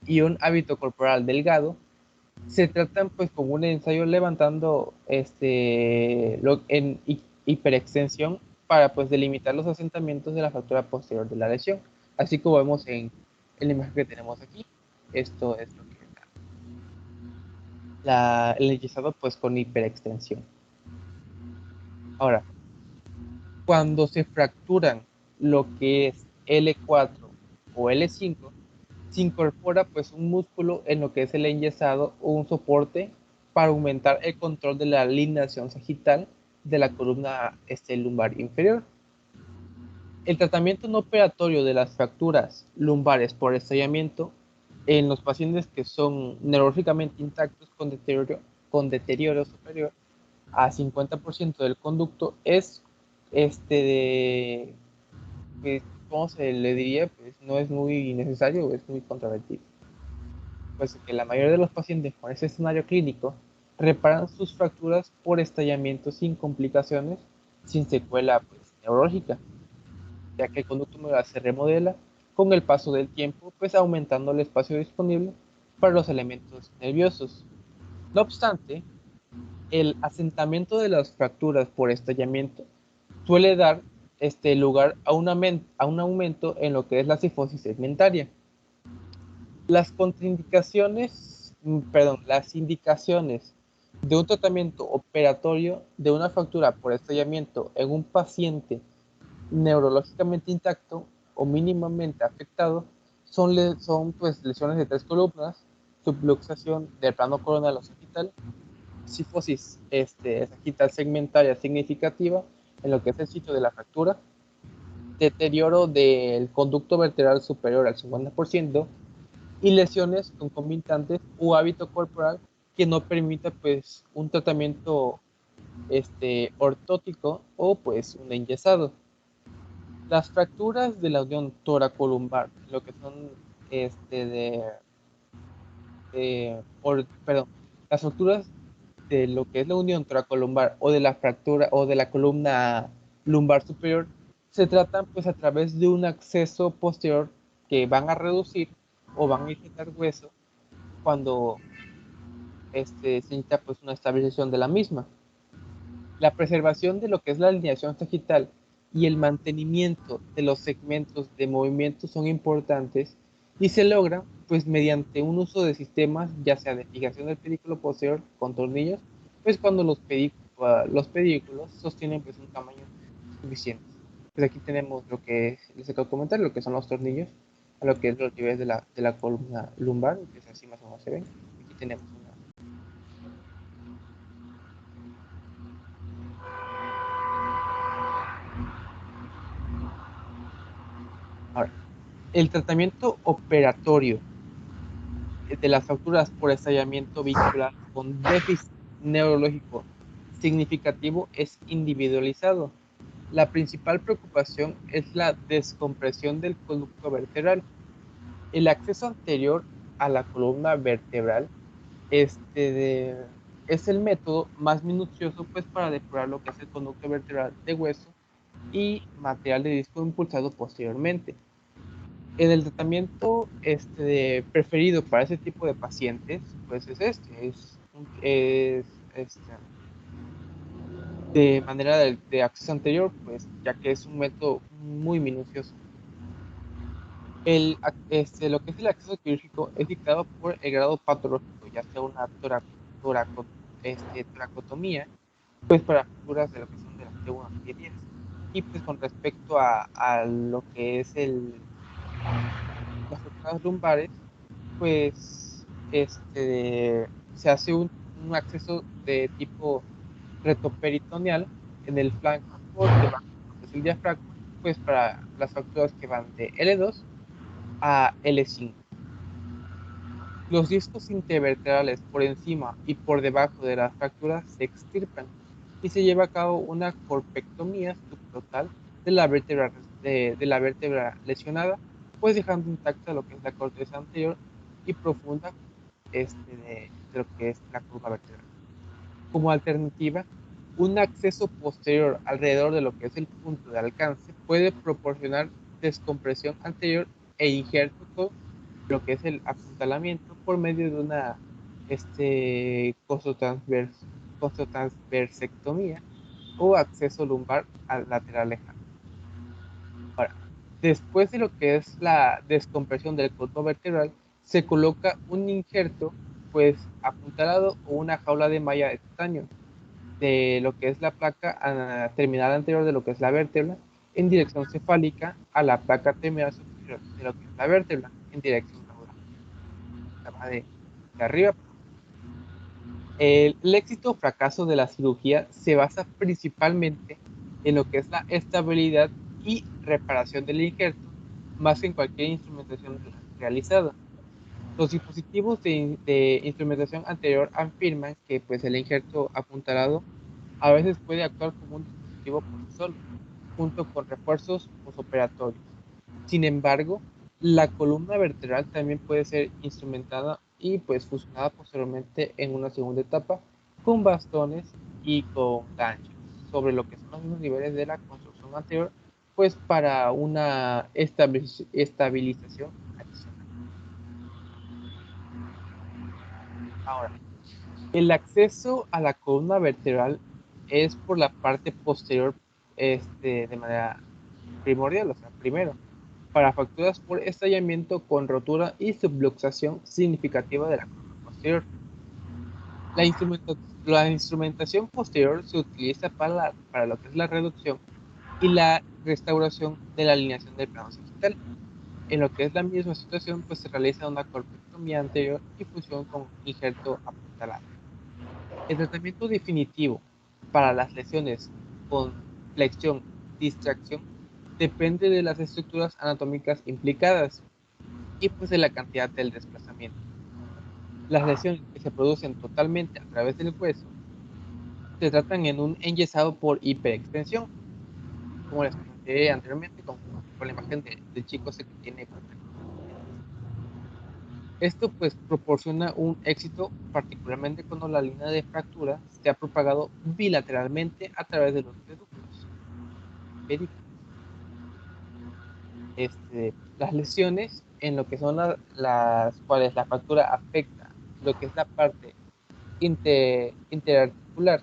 y un hábito corporal delgado, se tratan pues con un ensayo levantando en hiperextensión para pues delimitar los asentamientos de la fractura posterior de la lesión, así como vemos en la imagen que tenemos aquí. Esto es lo que el enyesado pues con hiperextensión. Ahora, cuando se fracturan lo que es L4 o L5, se incorpora pues un músculo en lo que es el enyesado o un soporte para aumentar el control de la alineación sagital de la columna lumbar inferior. El tratamiento no operatorio de las fracturas lumbares por estallamiento en los pacientes que son neurológicamente intactos con deterioro superior a 50% del conducto es pues, ¿cómo se le diría? Pues no es muy necesario, es muy controvertido. Pues que la mayoría de los pacientes con ese escenario clínico reparan sus fracturas por estallamiento sin complicaciones, sin secuela pues, neurológica, ya que el conducto neural se remodela con el paso del tiempo, pues aumentando el espacio disponible para los elementos nerviosos. No obstante, el asentamiento de las fracturas por estallamiento suele dar lugar a un aumento en lo que es la cifosis segmentaria. Las indicaciones de un tratamiento operatorio de una fractura por estallamiento en un paciente neurológicamente intacto o mínimamente afectado son pues, lesiones de 3 columnas, subluxación del plano coronal o sagital, cifosis sagital segmentaria significativa en lo que es el sitio de la fractura, deterioro del conducto vertebral superior al 50% y lesiones concomitantes o hábito corporal que no permita pues un tratamiento ortótico o pues un enyesado. Las fracturas de la unión toracolumbar, lo que son las fracturas de lo que es la unión toracolumbar o de la fractura o de la columna lumbar superior, se tratan pues a través de un acceso posterior que van a reducir o van a injetar hueso cuando se necesita pues una estabilización de la misma. La preservación de lo que es la alineación sagital y el mantenimiento de los segmentos de movimiento son importantes y se logra pues mediante un uso de sistemas ya sea de fijación del pedículo posterior con tornillos, pues cuando los pedículos sostienen pues un tamaño suficiente. Pues aquí tenemos lo que les acabo de comentar, lo que son los tornillos a lo que es los niveles de la columna lumbar, que es así más o menos se ven. Aquí tenemos una. Ahora, el tratamiento operatorio de las fracturas por estallamiento vincular con déficit neurológico significativo es individualizado. La principal preocupación es la descompresión del conducto vertebral. El acceso anterior a la columna vertebral es el método más minucioso pues, para depurar lo que es el conducto vertebral de hueso y material de disco impulsado posteriormente. En el tratamiento preferido para ese tipo de pacientes, pues es de manera de acceso anterior, pues ya que es un método muy minucioso. Lo que es el acceso quirúrgico es dictado por el grado patológico, ya sea una toracotomía, pues para fracturas de lo que son de la T1 a T10. Y pues con respecto a lo que es las fracturas lumbares, pues se hace un acceso de tipo retoperitoneal en el flanco debajo el diafragma, pues para las fracturas que van de L2 a L5. Los discos intervertebrales por encima y por debajo de las fracturas se extirpan y se lleva a cabo una corpectomía subtotal de la vértebra lesionada, pues dejando intacta lo que es la corteza anterior y profunda de lo que es la curva vertebral. Como alternativa, un acceso posterior alrededor de lo que es el punto de alcance puede proporcionar descompresión anterior e injerto con lo que es el apuntalamiento por medio de una costotransversectomía o acceso lumbar al lateral lejano. Ahora, después de lo que es la descompresión del colmo vertebral, se coloca un injerto pues apuntalado o una jaula de malla de titanio de lo que es la placa terminal anterior de lo que es la vértebra en dirección cefálica a la placa terminal superior de lo que es la vértebra en dirección caudal. Va de arriba. El éxito o fracaso de la cirugía se basa principalmente en lo que es la estabilidad y reparación del injerto, más que en cualquier instrumentación realizada. Los dispositivos de instrumentación anterior afirman que pues, el injerto apuntalado a veces puede actuar como un dispositivo por sí solo, junto con refuerzos posoperatorios. Sin embargo, la columna vertebral también puede ser instrumentada y pues fusionada posteriormente en una segunda etapa con bastones y con ganchos sobre lo que son los mismos niveles de la construcción anterior, pues para una estabilización adicional. Ahora, el acceso a la columna vertebral es por la parte posterior de manera primordial, o sea, primero, para fracturas por estallamiento con rotura y subluxación significativa de la columna posterior. La instrumentación posterior se utiliza para lo que es la reducción y la restauración de la alineación del plano sagital. En lo que es la misma situación, pues se realiza una corpectomía anterior y fusión con injerto apuntalado. El tratamiento definitivo para las lesiones con flexión, distracción, depende de las estructuras anatómicas implicadas y pues de la cantidad del desplazamiento. Las lesiones que se producen totalmente a través del hueso se tratan en un enyesado por hiperextensión, como les comenté anteriormente con la imagen del chico que tiene. Esto pues proporciona un éxito particularmente cuando la línea de fractura se ha propagado bilateralmente a través de los pedúnculos. Las lesiones en lo que son las cuales la fractura afecta lo que es la parte interarticular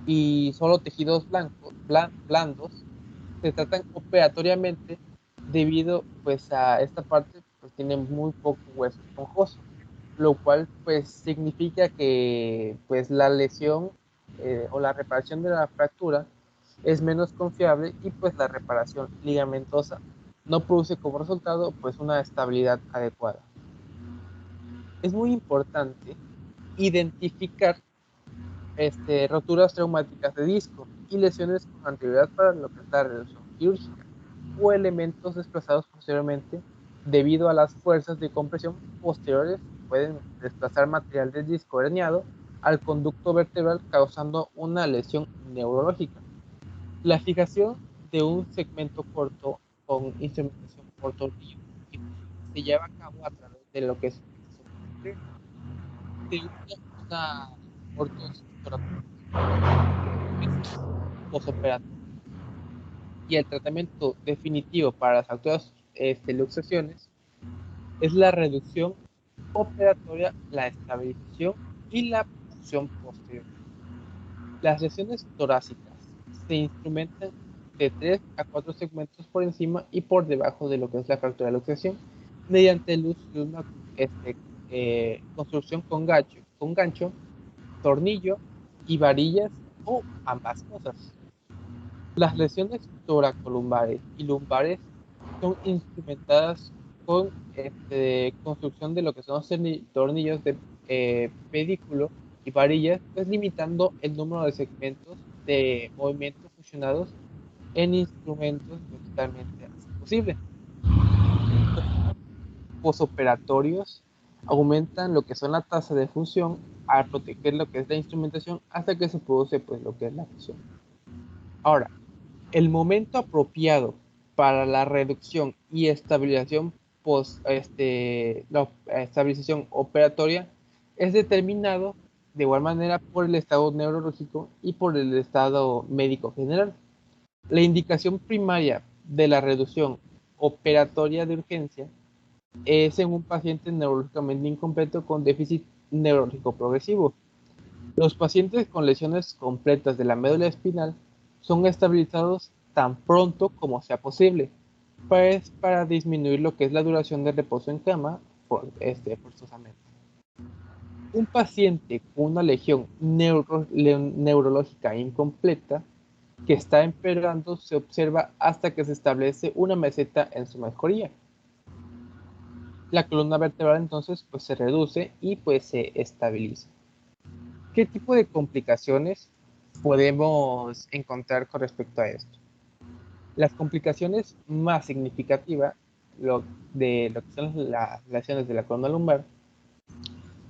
y solo tejidos blandos se tratan operatoriamente debido pues a esta parte pues tiene muy poco hueso esponjoso, lo cual pues significa que pues la lesión o la reparación de la fractura es menos confiable y pues la reparación ligamentosa no produce como resultado pues una estabilidad adecuada. Es muy importante identificar roturas traumáticas de disco y lesiones con anterioridad para lo que es la reducción quirúrgica o elementos desplazados posteriormente debido a las fuerzas de compresión posteriores que pueden desplazar material del disco herniado al conducto vertebral causando una lesión neurológica. La fijación de un segmento corto con instrumentación por tornillo se lleva a cabo a través de lo que es una ortosis postoperatoria. Y el tratamiento definitivo para las actuales luxaciones es la reducción operatoria, la estabilización y la punción posterior. Las lesiones torácicas se instrumentan de 3 a 4 segmentos por encima y por debajo de lo que es la fractura de luxación mediante el uso de una construcción con gancho, tornillo y varillas o ambas cosas. Las lesiones toracolumbares y lumbares son instrumentadas con construcción de lo que son los tornillos de pedículo y varillas, pues limitando el número de segmentos de movimiento fusionados en instrumentos que totalmente hace posible. Posoperatorios aumentan lo que son la tasa de fusión al proteger lo que es la instrumentación hasta que se produce pues lo que es la fusión. Ahora, el momento apropiado para la reducción y estabilización la estabilización operatoria es determinado de igual manera por el estado neurológico y por el estado médico general. La indicación primaria de la reducción operatoria de urgencia es en un paciente neurológicamente incompleto con déficit neurológico progresivo. Los pacientes con lesiones completas de la médula espinal son estabilizados tan pronto como sea posible, pues para disminuir lo que es la duración de reposo en cama forzosamente. Un paciente con una lesión neurológica incompleta que está empeorando se observa hasta que se establece una meseta en su mejoría. La columna vertebral entonces pues se reduce y pues se estabiliza. ¿Qué tipo de complicaciones podemos encontrar con respecto a esto? Las complicaciones más significativas de lo que son las lesiones de la columna lumbar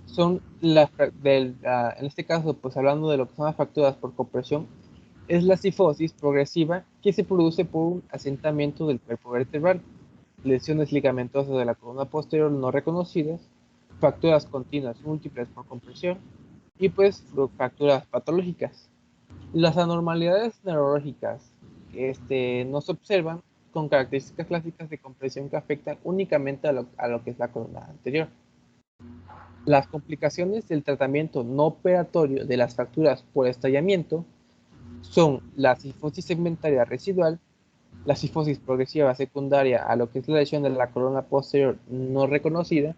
son en este caso, pues hablando de lo que son las fracturas por compresión, es la cifosis progresiva que se produce por un asentamiento del cuerpo vertebral, lesiones ligamentosas de la columna posterior no reconocidas, fracturas continuas múltiples por compresión y pues fracturas patológicas. Las anormalidades neurológicas no se observan con características clásicas de compresión que afectan únicamente a lo que es la columna anterior. Las complicaciones del tratamiento no operatorio de las fracturas por estallamiento son la cifosis segmentaria residual, la cifosis progresiva secundaria a lo que es la lesión de la columna posterior no reconocida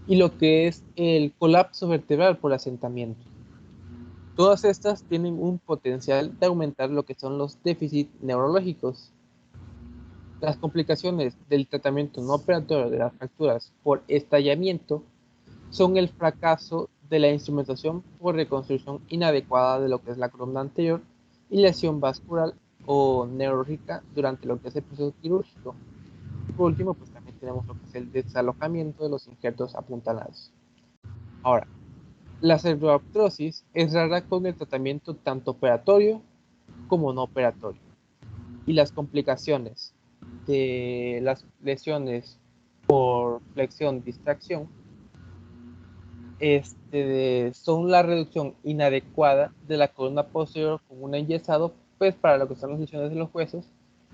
y lo que es el colapso vertebral por asentamiento. Todas estas tienen un potencial de aumentar lo que son los déficits neurológicos. Las complicaciones del tratamiento no operatorio de las fracturas por estallamiento son el fracaso de la instrumentación por reconstrucción inadecuada de lo que es la columna anterior y lesión vascular o neurológica durante lo que es el proceso quirúrgico. Y por último, pues también tenemos lo que es el desalojamiento de los injertos apuntalados. Ahora, la cerroartrosis es rara con el tratamiento tanto operatorio como no operatorio. Y las complicaciones de las lesiones por flexión-distracción son la reducción inadecuada de la columna posterior con un enyesado, pues para lo que son las lesiones de los huesos,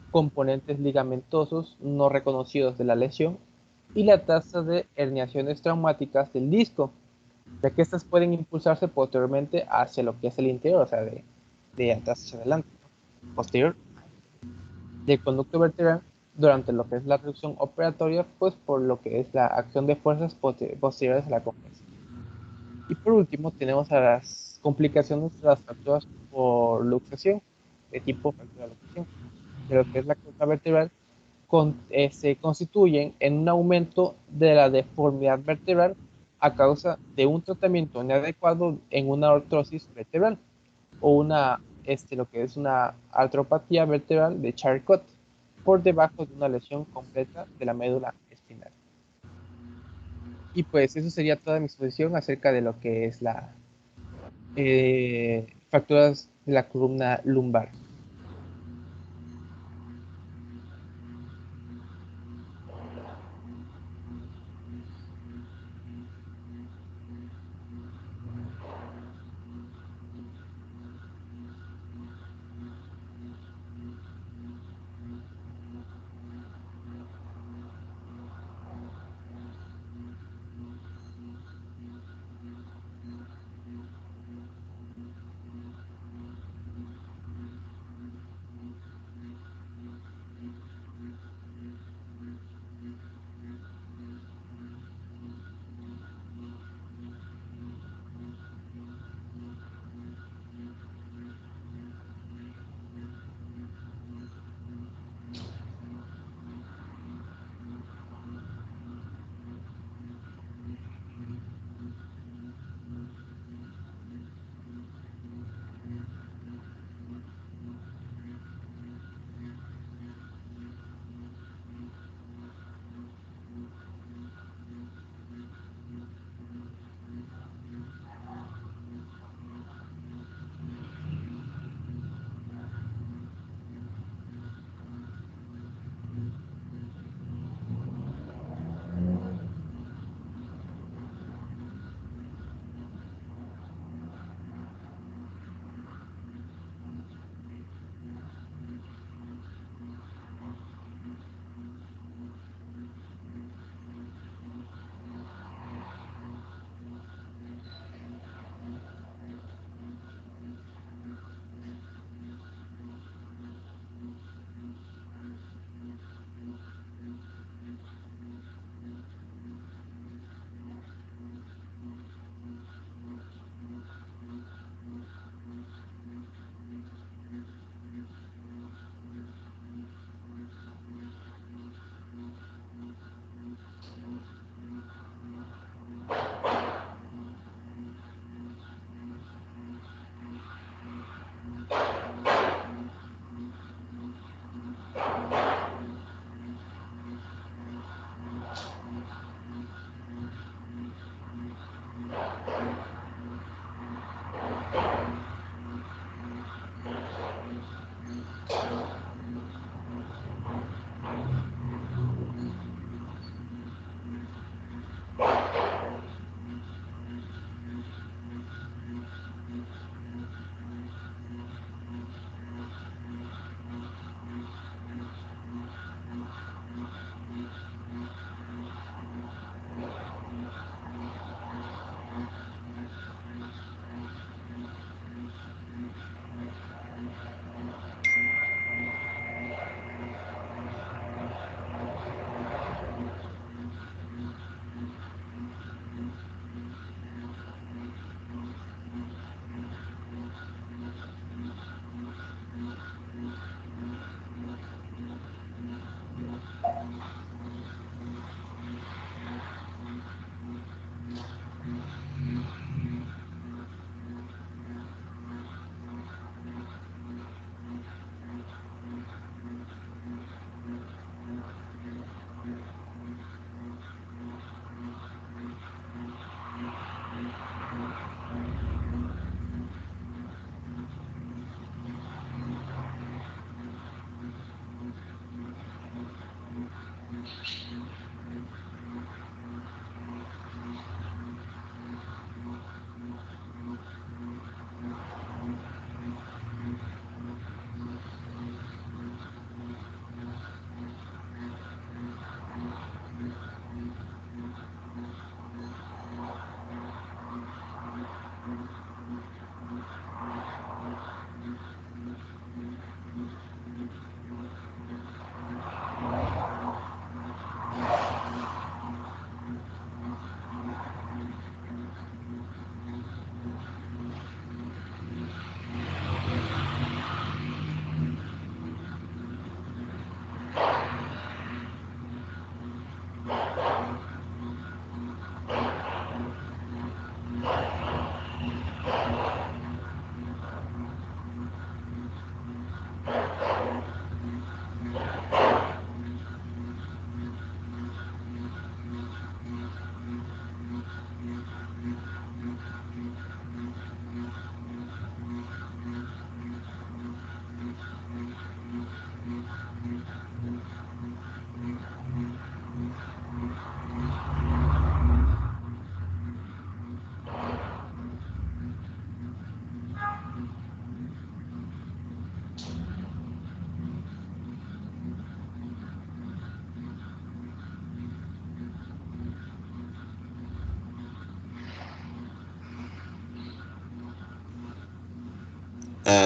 componentes ligamentosos no reconocidos de la lesión y la tasa de herniaciones traumáticas del disco, ya que estas pueden impulsarse posteriormente hacia lo que es el interior, o sea, de atrás hacia adelante, posterior del conducto vertebral durante lo que es la reducción operatoria, pues por lo que es la acción de fuerzas posteriores a la compresión. Y por último tenemos a las complicaciones de las fracturas por luxación, de tipo fractura de luxación, de lo que es la columna vertebral, se constituyen en un aumento de la deformidad vertebral a causa de un tratamiento inadecuado en una artrosis vertebral o lo que es una artropatía vertebral de Charcot por debajo de una lesión completa de la médula espinal. Y pues eso sería toda mi exposición acerca de lo que es la fracturas de la columna lumbar.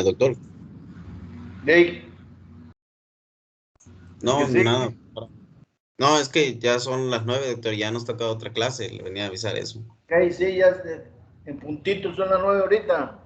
Doctor. Jake. No, Que sí. nada. No, es que ya son las 9, doctor, ya nos toca otra clase, le venía a avisar eso. Ok, sí, ya en puntito son las 9 ahorita.